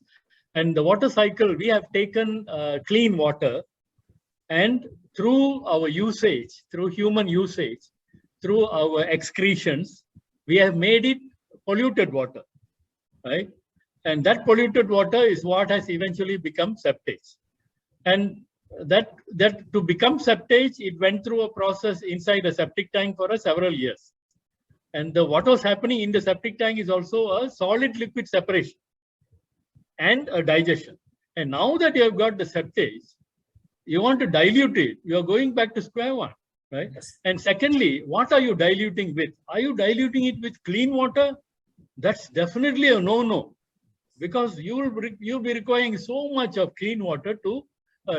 D: And the water cycle, we have taken clean water, and through our usage, through human usage, through our excretions, we have made it polluted water, right? And that polluted water is what has eventually become septage. And that to become septage, it went through a process inside a septic tank for several years. And what was happening in the septic tank is also a solid liquid separation and a digestion. And now that you have got the septage, you want to dilute it, you are going back to square one, right?
C: Yes.
D: And secondly, what are you diluting with? Are you diluting it with clean water? That's definitely a no-no, because you'll be requiring so much of clean water to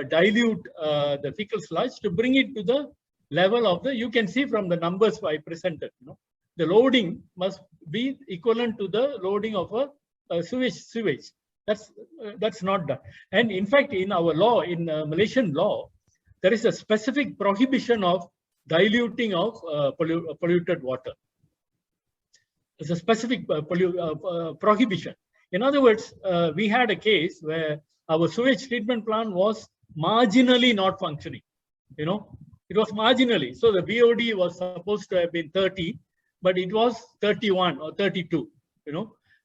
D: dilute the fecal sludge to bring it to the level of the, you can see from the numbers I presented, the loading must be equivalent to the loading of a sewage. That's not done. And in fact, in our law, in Malaysian law, there is a specific prohibition of diluting of polluted water. There's a specific prohibition. In other words, we had a case where our sewage treatment plant was marginally not functioning. It was marginally. So the BOD was supposed to have been 30, but it was 31 or 32.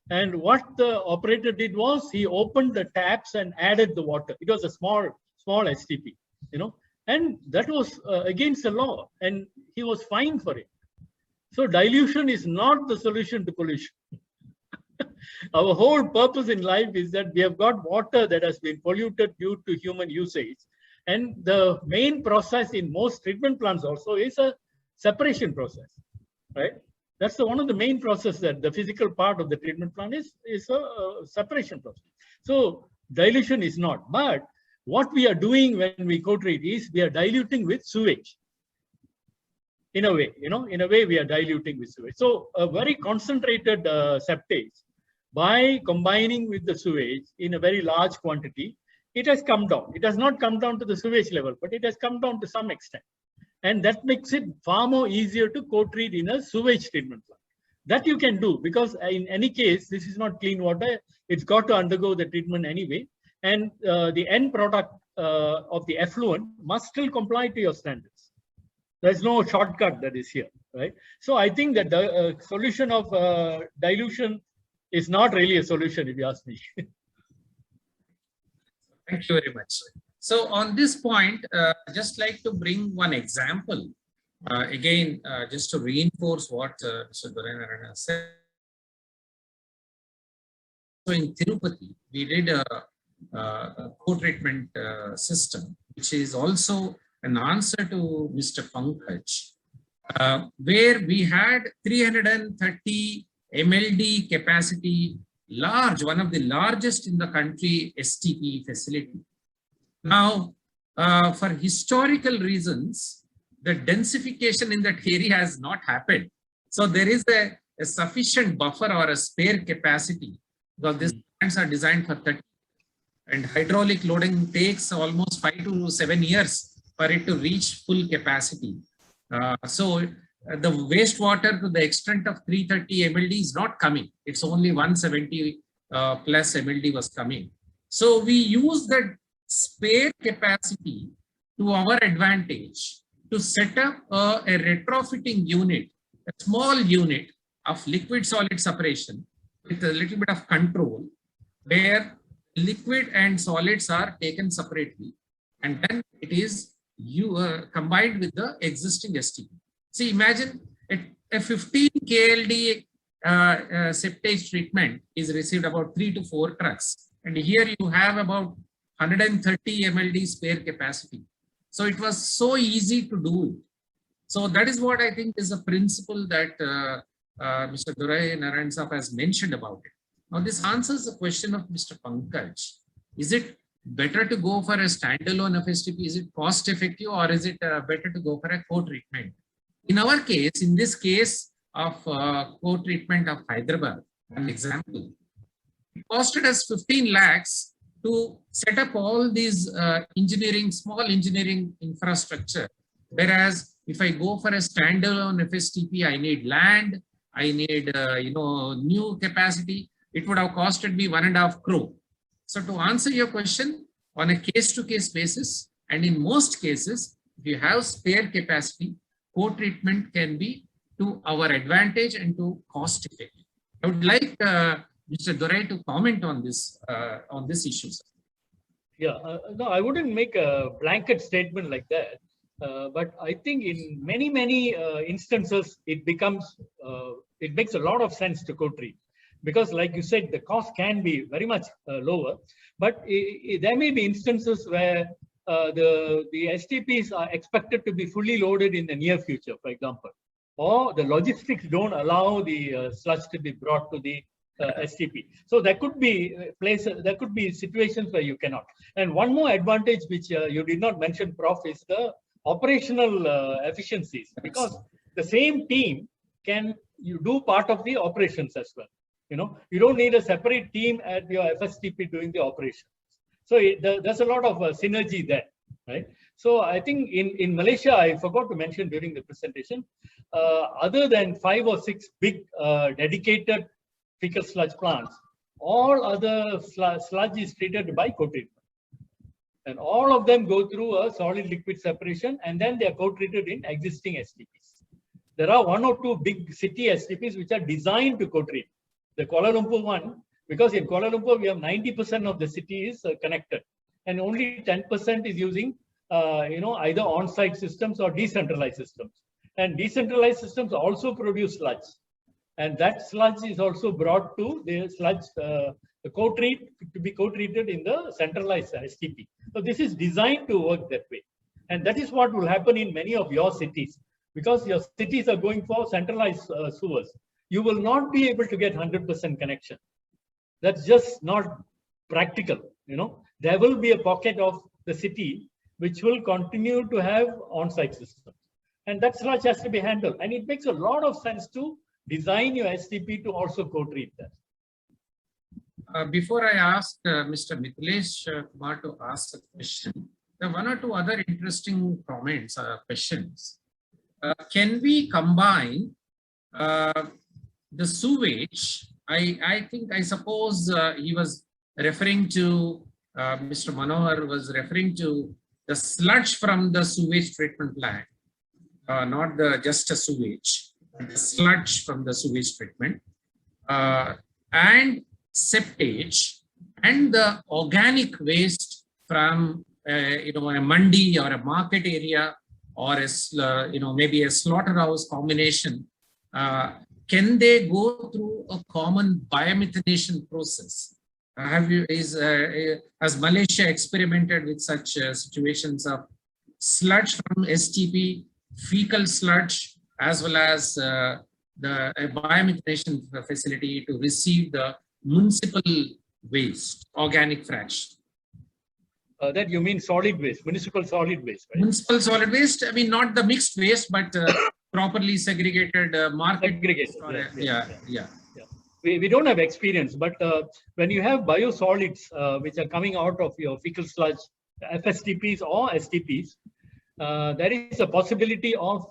D: And what the operator did was he opened the taps and added the water. It was a small STP. And that was against the law, and he was fined for it. So dilution is not the solution to pollution. Our whole purpose in life is that we have got water that has been polluted due to human usage. And the main process in most treatment plants also is a separation process, right? That's one of the main processes, that the physical part of the treatment plant is a separation process. So dilution is not. But what we are doing when we co-treat is we are diluting with sewage. In a way, we are diluting with sewage. So a very concentrated septage, by combining with the sewage in a very large quantity, it has come down. It has not come down to the sewage level, but it has come down to some extent. And that makes it far more easier to co-treat in a sewage treatment plant. That you can do, because in any case, this is not clean water. It's got to undergo the treatment anyway. And the end product of the effluent must still comply to your standards. There's no shortcut that is here, right? So I think that the solution of dilution is not really a solution, if you ask me.
C: Thank you very much. So on this point, just like to bring one example, again, just to reinforce what Mr. Dorainarana said. So in Tirupati, we did a co-treatment system, which is also an answer to Mr. Pankaj, where we had 330 MLD capacity, one of the largest in the country STP facility. Now, for historical reasons, the densification in that area has not happened. So there is a sufficient buffer or a spare capacity, because these plants are designed for 30. And hydraulic loading takes almost 5 to 7 years for it to reach full capacity. So the wastewater to the extent of 330 MLD is not coming. It's only 170 plus MLD was coming. So we use that spare capacity to our advantage to set up a retrofitting unit, a small unit of liquid solid separation with a little bit of control, where liquid and solids are taken separately, and then it is combined with the existing STP. See, imagine a 15 KLD septage treatment is received about 3 to 4 trucks, and here you have about 130 MLD spare capacity. So it was so easy to do it. So that is what I think is a principle that Mr. Durai Narayan Saab has mentioned about it. Now this answers the question of Mr. Pankaj. Is it better to go for a standalone FSTP? Is it cost effective, or is it better to go for a co-treatment? In our case, in this case of co-treatment of Hyderabad, an example, it costed us 15 lakhs to set up all these small engineering infrastructure. Whereas if I go for a standalone FSTP, I need land, I need new capacity. It would have costed me 1.5 crore. So to answer your question, on a case-to-case basis, and in most cases, if you have spare capacity, co-treatment can be to our advantage and to cost effective. I would like Mr. Durai to comment on this issue.
D: Yeah, no, I wouldn't make a blanket statement like that. But I think in many instances, it makes a lot of sense to co-treat. Because like you said, the cost can be very much lower, but there may be instances where the STPs are expected to be fully loaded in the near future, for example, or the logistics don't allow the sludge to be brought to the STP. So there could be places, there could be situations where you cannot. And one more advantage which you did not mention, Prof, is the operational efficiencies, because the same team you do part of the operations as well. You don't need a separate team at your FSTP doing the operations. So there's a lot of synergy there, right? So I think in Malaysia, I forgot to mention during the presentation, other than 5 or 6 big dedicated fecal sludge plants, all other sludge is treated by co-treatment. And all of them go through a solid liquid separation, and then they are co-treated in existing STPs. There are 1 or 2 big city STPs which are designed to co-treat. The Kuala Lumpur one, because in Kuala Lumpur we have 90% of the city is connected, and only 10% is using either on-site systems or decentralized systems. And decentralized systems also produce sludge, and that sludge is also brought to the sludge to be co-treated in the centralized STP. So this is designed to work that way, and that is what will happen in many of your cities, because your cities are going for centralized sewers. You will not be able to get 100% connection. That's just not practical. There will be a pocket of the city which will continue to have on-site systems, and that sludge has to be handled. And it makes a lot of sense to design your STP to also co-treat that.
C: Before I ask Mr. Mithilesh Kumar to ask a question, there are 1 or 2 other interesting comments, questions. Can we combine the sewage? I suppose he was referring to, Mr. Manohar was referring to the sludge from the sewage treatment plant, not just a sewage, the sludge from the sewage treatment, and septage, and the organic waste from a mandi or a market area, or maybe a slaughterhouse combination. Can they go through a common biomethanation process? Has Malaysia experimented with such situations of sludge from STP, fecal sludge, as well as the biomethanation facility to receive the municipal waste, organic fraction?
D: That you mean solid waste, municipal solid waste, right?
C: Municipal solid waste, I mean, not the mixed waste, but properly segregated market.
D: Segregated,
C: yeah.
D: We don't have experience, but when you have biosolids which are coming out of your fecal sludge, FSTPs or STPs, there is a possibility of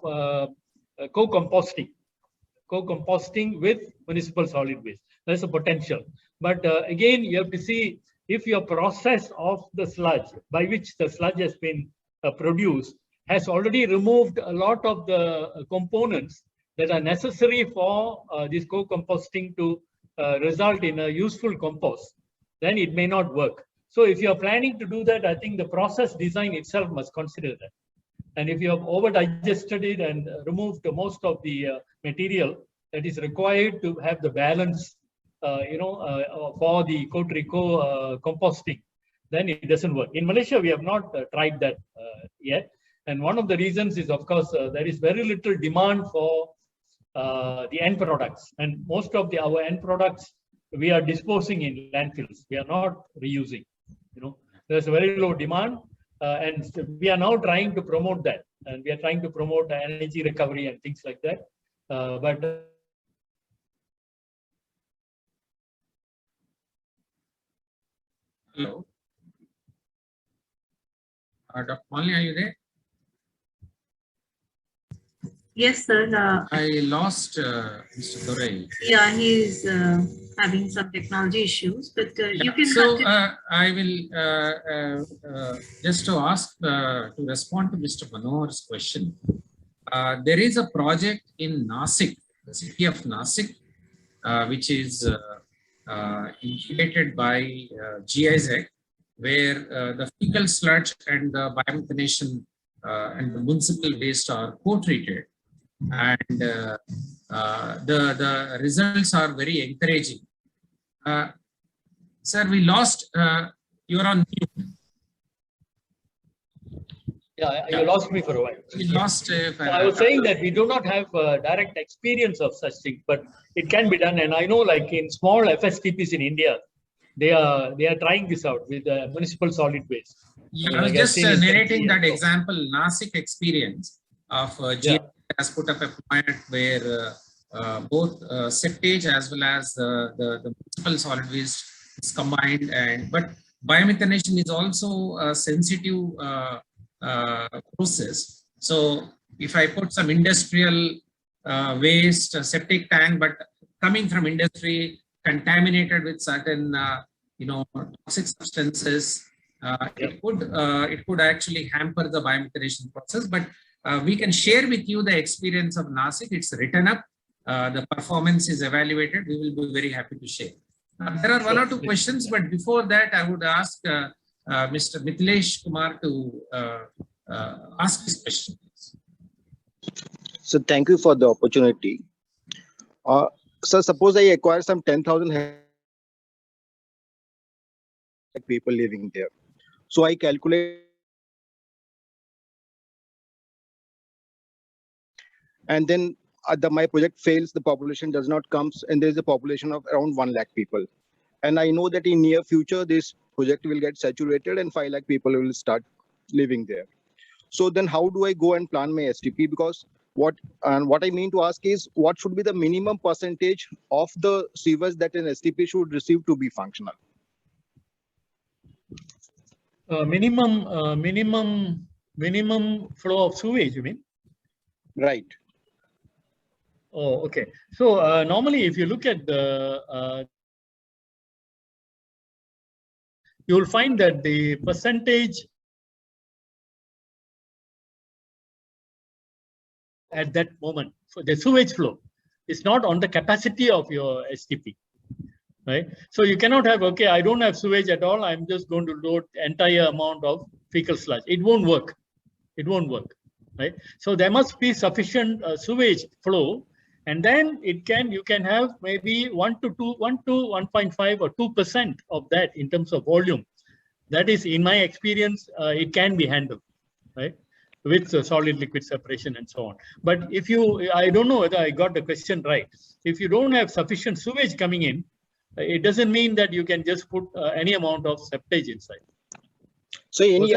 D: co-composting with municipal solid waste. There's a potential. But again, you have to see if your process of the sludge, by which the sludge has been produced, has already removed a lot of the components that are necessary for this co-composting to result in a useful compost, then it may not work. So if you are planning to do that, I think the process design itself must consider that. And if you have over-digested it and removed most of the material that is required to have the balance, for the composting, then it doesn't work. In Malaysia, we have not tried that yet. And one of the reasons is, of course, there is very little demand for the end products. And most of our end products, we are disposing in landfills. We are not reusing. There's a very low demand. And we are now trying to promote that. And we are trying to promote energy recovery and things like that.
C: Hello. Dr. Malini, are you there?
A: Yes, sir.
C: I lost Mr. Durai.
A: Yeah, he's having some technology issues, but you can.
C: So I will just to ask to respond to Mr. Manohar's question. There is a project in Nasik, the city of Nasik, which is incubated by GIZ, where the fecal sludge and the biomethanation and the municipal waste are co-treated. And the results are very encouraging. Sir, we lost, you're on mute.
D: Yeah, you lost me for a while.
C: We lost.
D: I was saying that we do not have direct experience of such things, but it can be done. And I know, like in small FSTPs in India, they are trying this out with municipal solid waste.
C: Yeah, I was just narrating that example, Nasik experience of GIZ has put up a plant where both septage as well as the municipal solid waste is combined, but biomethanation is also a sensitive process. So if I put some industrial waste, septic tank, but coming from industry, contaminated with certain toxic substances, it could actually hamper the biomethanation process. But we can share with you the experience of Nasik. It's written up. The performance is evaluated. We will be very happy to share. There are one or two questions, but before that, I would ask Mr. Mithilesh Kumar to ask his question.
E: So thank you for the opportunity. So suppose I acquire some 10,000 people living there. So I calculate, and then my project fails, the population does not come, and there is a population of around 1 lakh people. And I know that in near future, this project will get saturated and 5 lakh people will start living there. So then how do I go and plan my STP? Because what I mean to ask is, what should be the minimum percentage of the sewage that an STP should receive to be functional?
D: Minimum flow of sewage, you mean?
E: Right.
D: Oh, okay. So normally, if you look at the, you will find that the percentage at that moment for the sewage flow is not on the capacity of your STP, right? So you cannot have, okay, I don't have sewage at all, I'm just going to load the entire amount of fecal sludge. It won't work. It won't work, right? So there must be sufficient sewage flow, and then you can have maybe 1 to 1.5 or 2% of that in terms of volume. That is, in my experience, it can be handled, right, with solid liquid separation and so on. But if I don't know whether I got the question right. If you don't have sufficient sewage coming in, it doesn't mean that you can just put any amount of septage inside.
E: So any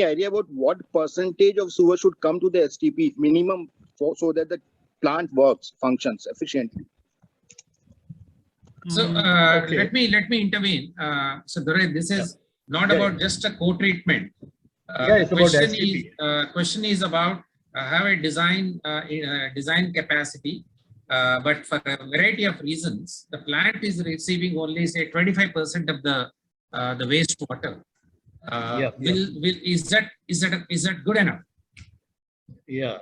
E: idea about what percentage of sewage should come to the STP minimum so that the plant functions efficiently?
C: So
D: Okay.
C: let me intervene. So Durai, this is not about just a co-treatment.
D: Yeah, it's about STP.
C: Question is about have a design capacity, but for a variety of reasons, the plant is receiving only say 25% of the wastewater. Is that good enough?
D: Yeah.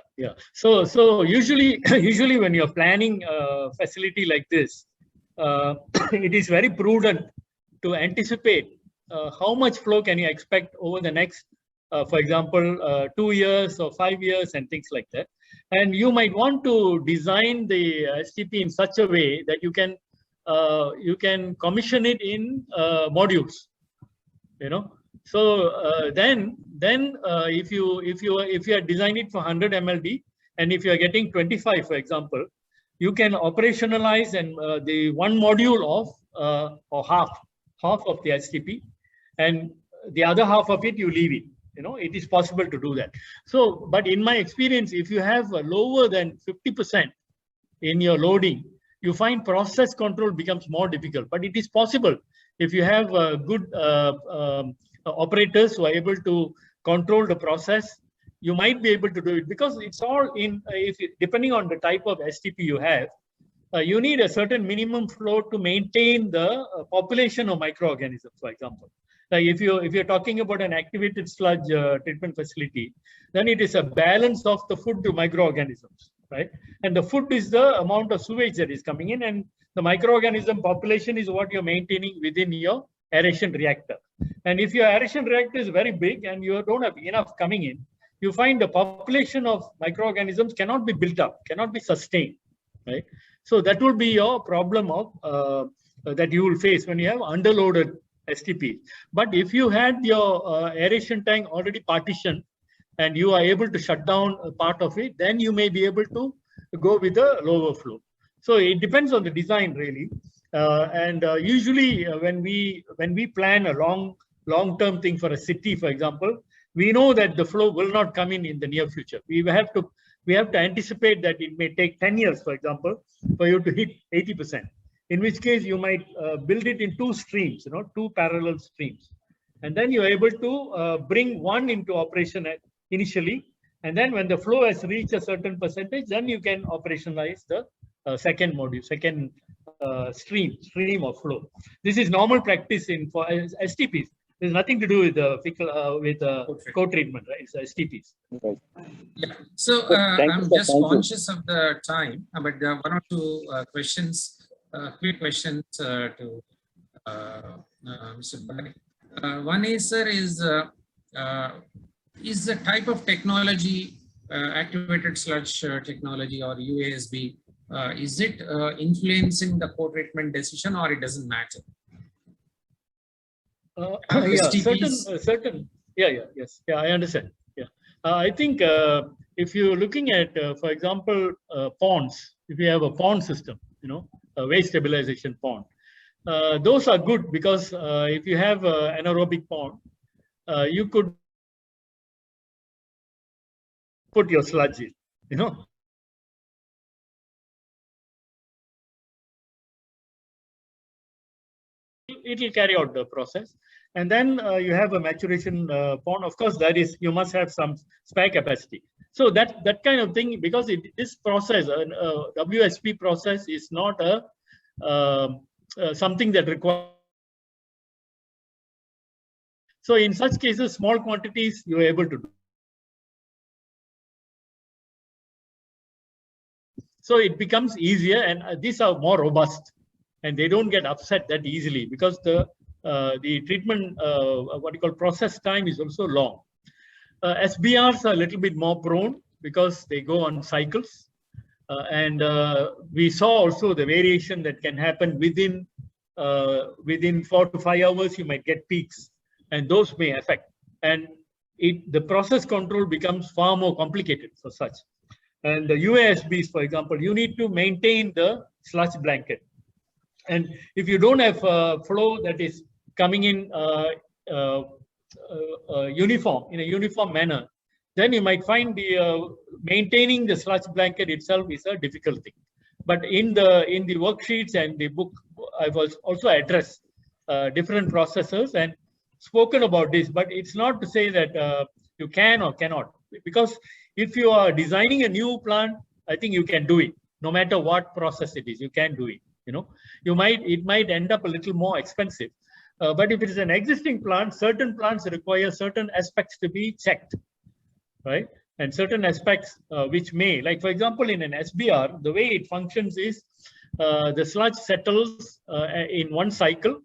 D: So usually usually when you're planning a facility like this, it is very prudent to anticipate how much flow can you expect over the next, for example, 2 years or 5 years and things like that. And you might want to design the STP in such a way that you can commission it in modules. So then if you are designing it for 100 MLD, and if you are getting 25, for example, you can operationalize and the one module of or half of the STP, and the other half of it you leave it. It is possible to do that. So, but in my experience, if you have lower than 50% in your loading, you find process control becomes more difficult. But it is possible if you have good operators who are able to control the process. You might be able to do it, because it's all in. Depending on the type of STP you have, you need a certain minimum flow to maintain the population of microorganisms, for example. Like if you're talking about an activated sludge treatment facility, then it is a balance of the food to microorganisms, right? And the food is the amount of sewage that is coming in, and the microorganism population is what you're maintaining within your aeration reactor. And if your aeration reactor is very big and you don't have enough coming in, you find the population of microorganisms cannot be built up, cannot be sustained, right? So that will be your problem of that you will face when you have underloaded STP. But if you had your aeration tank already partitioned and you are able to shut down a part of it, then you may be able to go with a lower flow. So it depends on the design, really. Usually when we plan a long-term thing for a city, for example, we know that the flow will not come in the near future. We have to anticipate that it may take 10 years, for example, for you to hit 80%. In which case you might build it in 2 streams, 2 parallel streams. And then you're able to bring one into operation initially. And then when the flow has reached a certain percentage, then you can operationalize the second module, second stream of flow. This is normal practice for STPs. There's nothing to do with co-treatment, right? It's STPs.
E: Right.
C: Yeah. So I'm just conscious of the time, but there are 1 or 2 questions. Quick questions to Mr. Bhai. One is, sir, is the type of technology, activated sludge technology or UASB, is it influencing the co-treatment decision, or it doesn't matter?
D: Certain. Yes. I understand. Yeah. I think if you're looking at, for example, ponds, if you have a pond system, a waste stabilization pond, those are good, because if you have an anaerobic pond, you could put your sludge in, it will carry out the process. And then you have a maturation pond. Of course, you must have some spare capacity. So that kind of thing, because this process, WSP process, is not something that requires. So in such cases, small quantities you are able to do. So it becomes easier, and these are more robust, and they don't get upset that easily, because the treatment, process time is also long. SBRs are a little bit more prone, because they go on cycles. And we saw also the variation that can happen within 4 to 5 hours. You might get peaks, and those may affect. And the process control becomes far more complicated for such. And the UASBs, for example, you need to maintain the sludge blanket. And if you don't have flow that is coming in uniform, in a uniform manner, then you might find maintaining the sludge blanket itself is a difficult thing. But in the worksheets and the book, I've also addressed different processes and spoken about this. But it's not to say that you can or cannot, because If you are designing a new plant, I think you can do it. No matter what process it is, you can do it. It might end up a little more expensive. But if it is an existing plant, certain plants require certain aspects to be checked, right? And certain aspects which may, like for example, in an SBR, the way it functions is the sludge settles in one cycle,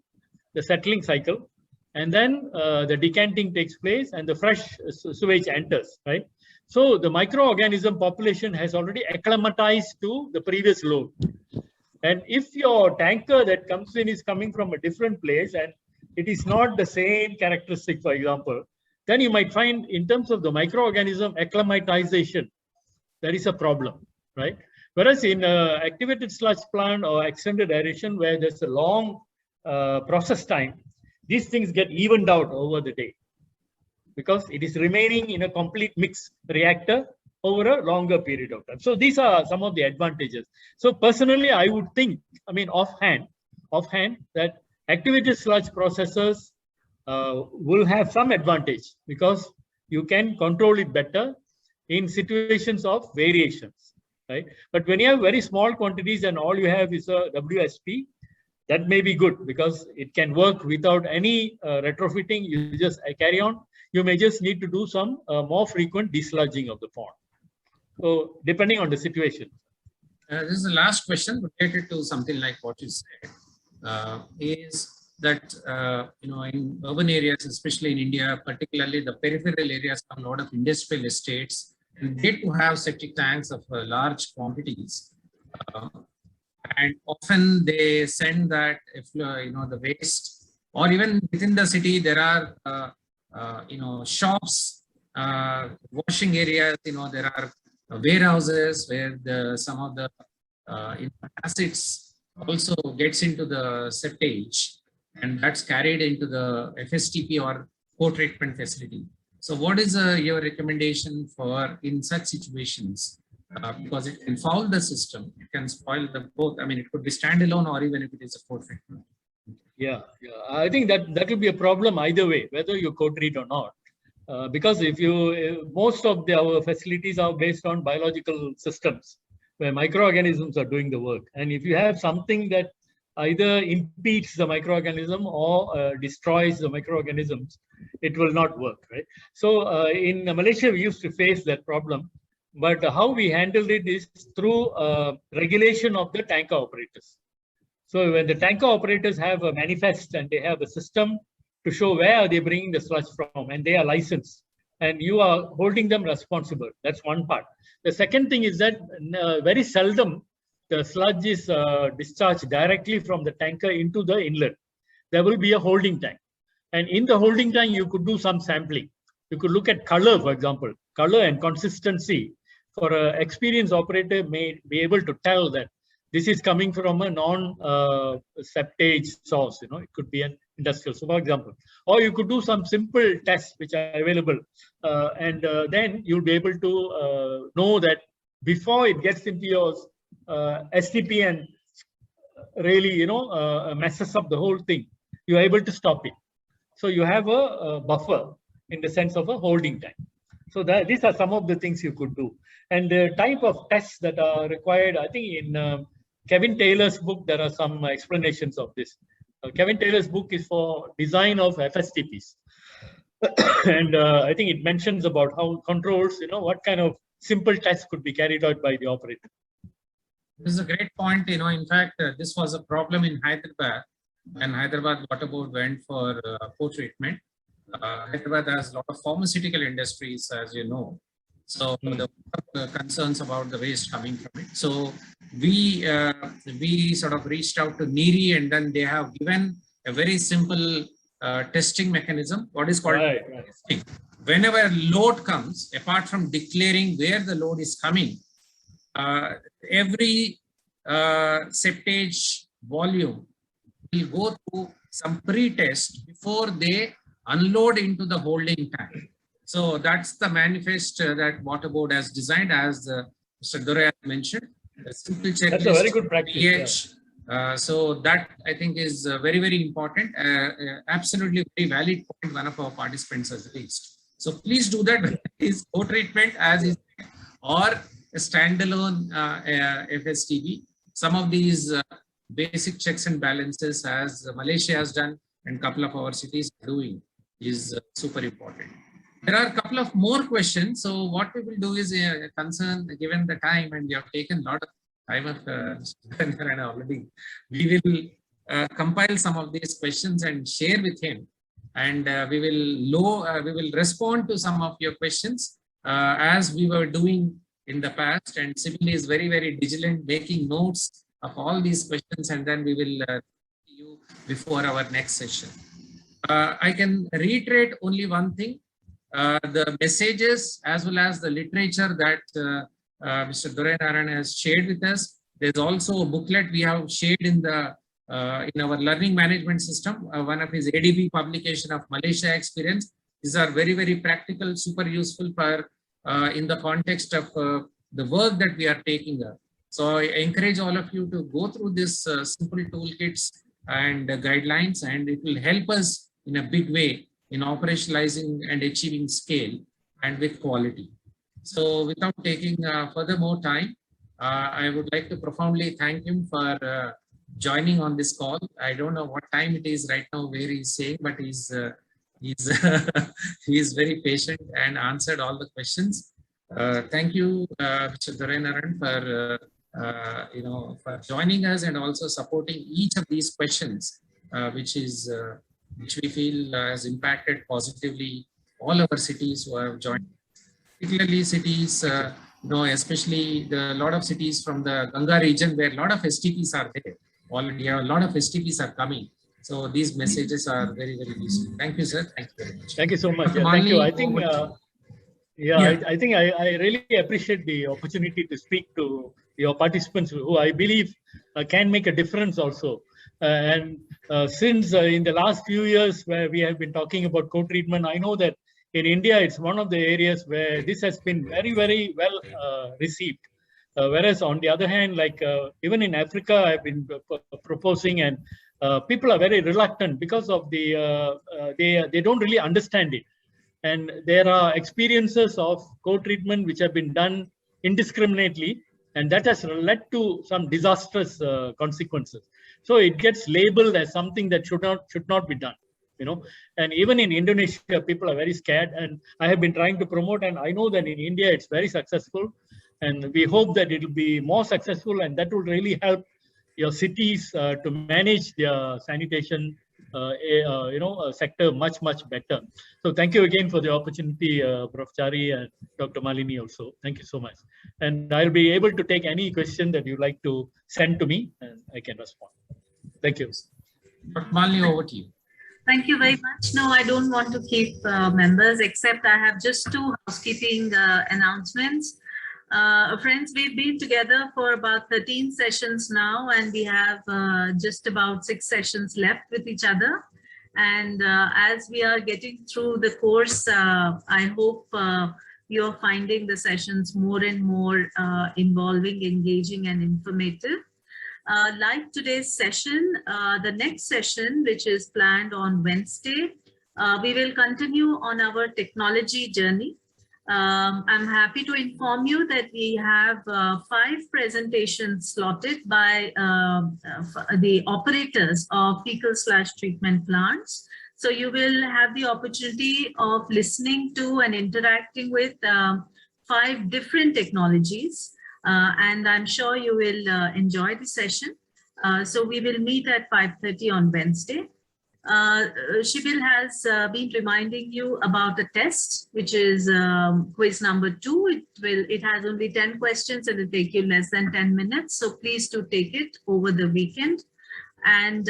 D: the settling cycle, and then the decanting takes place and the fresh sewage enters, right? So the microorganism population has already acclimatized to the previous load. And if your tanker that comes in is coming from a different place and it is not the same characteristic, for example, then you might find in terms of the microorganism acclimatization, there is a problem, right? Whereas in activated sludge plant or extended aeration where there's a long process time, these things get evened out over the day because it is remaining in a complete mix reactor over a longer period of time. So these are some of the advantages. So personally, I would think, I mean, offhand, that activated sludge processes will have some advantage because you can control it better in situations of variations, right? But when you have very small quantities and all you have is a WSP, that may be good because it can work without any retrofitting. You just carry on. You may just need to do some more frequent desludging of the pond. So depending on the situation.
C: This is the last question related to something like what you said, is that, in urban areas, especially in India, particularly the peripheral areas, have a lot of industrial estates, and they do have septic tanks of large quantities. And often they send that if, the waste, or even within the city, there are, shops, washing areas, there are warehouses where some of the acids also gets into the septage, and that's carried into the FSTP or co-treatment facility. So what is your recommendation for in such situations? Because it can foul the system, it can spoil the both. I mean, it could be standalone or even if it is a co-treatment.
D: Yeah. I think that will be a problem either way, whether you co-treat or not. Because if most of our facilities are based on biological systems where microorganisms are doing the work. And if you have something that either impedes the microorganism or destroys the microorganisms, it will not work, right? So in Malaysia, we used to face that problem. But how we handled it is through regulation of the tanker operators. So when the tanker operators have a manifest and they have a system to show where are they bringing the sludge from, and they are licensed, and you are holding them responsible. That's one part. The second thing is that very seldom the sludge is discharged directly from the tanker into the inlet. There will be a holding tank. And in the holding tank, you could do some sampling. You could look at color, for example, color and consistency. For an experienced operator may be able to tell that this is coming from a non-septage source. It could be an industrial, so for example, or you could do some simple tests which are available, and then you'll be able to know that before it gets into your STP and really, messes up the whole thing, you are able to stop it. So you have a buffer in the sense of a holding tank. So these are some of the things you could do. And the type of tests that are required, I think in Kevin Taylor's book, there are some explanations of this. Kevin Taylor's book is for design of FSTPs. And I think it mentions about how controls, what kind of simple tests could be carried out by the operator.
C: This is a great point. In fact, this was a problem in Hyderabad, and Hyderabad Water Board went for co-treatment. Hyderabad has a lot of pharmaceutical industries, as you know. So the concerns about the waste coming from it. So we sort of reached out to NERI, and then they have given a very simple testing mechanism, what is called testing. Whenever load comes, apart from declaring where the load is coming, every septage volume will go through some pre-test before they unload into the holding tank. So that's the manifest that Water Board has designed, as Mr. Dore mentioned. A simple checklist.
D: That's a very good practice.
C: pH. So that I think is very, very important. Absolutely very valid point one of our participants has raised. So please do that. Is co-treatment as is or a standalone FSTP. Some of these basic checks and balances, as Malaysia has done and a couple of our cities are doing, is super important. There are a couple of more questions. So what we will do is, given the time, and we have taken a lot of time of already, we will compile some of these questions and share with him. And we will respond to some of your questions as we were doing in the past. And Sibyl is very, very vigilant, making notes of all these questions, and then we will see you before our next session. I can reiterate only one thing. The messages as well as the literature that Mr. Dorainaran has shared with us. There's also a booklet we have shared in the in our learning management system, one of his ADB publication of Malaysia experience. These are very, very practical, super useful for in the context of the work that we are taking up. So I encourage all of you to go through this simple toolkits and guidelines, and it will help us in a big way in operationalizing and achieving scale and with quality. So without taking further more time, I would like to profoundly thank him for joining on this call. I don't know what time it is right now where he's saying, but he's he is very patient and answered all the questions. Thank you, Mr. Dorainaran, for for joining us and also supporting each of these questions, which we feel has impacted positively all our cities who have joined, particularly cities, especially a lot of cities from the Ganga region where a lot of STPs are there. Already a lot of STPs are coming. So these messages are very, very useful. Thank you, sir. Thank you very much.
D: Thank you so much. Yeah, thank you. I think, I think I really appreciate the opportunity to speak to your participants who I believe can make a difference also. Since in the last few years where we have been talking about co-treatment, I know that in India, it's one of the areas where this has been very, very well received. Whereas on the other hand, like even in Africa, I've been proposing, and people are very reluctant because of the they don't really understand it. And there are experiences of co-treatment which have been done indiscriminately, and that has led to some disastrous consequences. So it gets labeled as something that should not be done. And even in Indonesia, people are very scared, and I have been trying to promote, and I know that in India it's very successful, and we hope that it will be more successful, and that will really help your cities to manage their sanitation sector much better. So thank you again for the opportunity, Prof. Chari and Dr. Malini also. Thank you so much. And I'll be able to take any question that you'd like to send to me, and I can respond. Thank you.
C: Dr. Malini, over to you.
A: Thank you very much. No, I don't want to keep members, except I have just two housekeeping announcements. Friends, we've been together for about 13 sessions now, and we have just about 6 sessions left with each other. And as we are getting through the course, I hope you're finding the sessions more and more involving, engaging, and informative. Like today's session, the next session, which is planned on Wednesday, we will continue on our technology journey. I'm happy to inform you that we have 5 presentations slotted by the operators of fecal/treatment plants. So you will have the opportunity of listening to and interacting with 5 different technologies. And I'm sure you will enjoy the session. So we will meet at 5:30 on Wednesday. Shibil has been reminding you about the test, which is quiz number 2. It has only 10 questions and it will take you less than 10 minutes. So please do take it over the weekend. And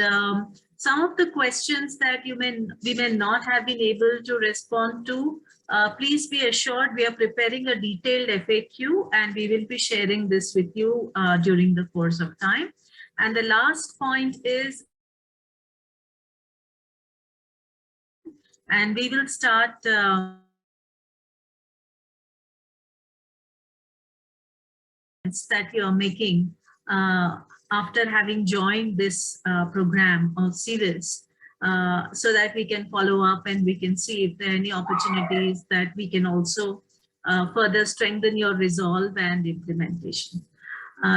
A: some of the questions that we may not have been able to respond to, please be assured we are preparing a detailed FAQ, and we will be sharing this with you during the course of time. And the last point is, and we will start that you're making after having joined this program or series, so that we can follow up and we can see if there are any opportunities that we can also further strengthen your resolve and implementation.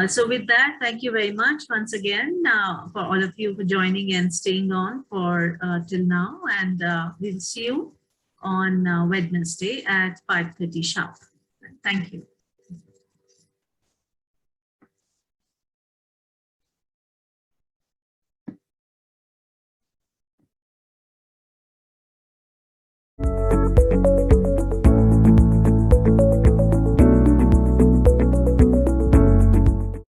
A: So with that, thank you very much once again for all of you for joining and staying on for till now. And we'll see you on Wednesday at 5:30 sharp. Thank you.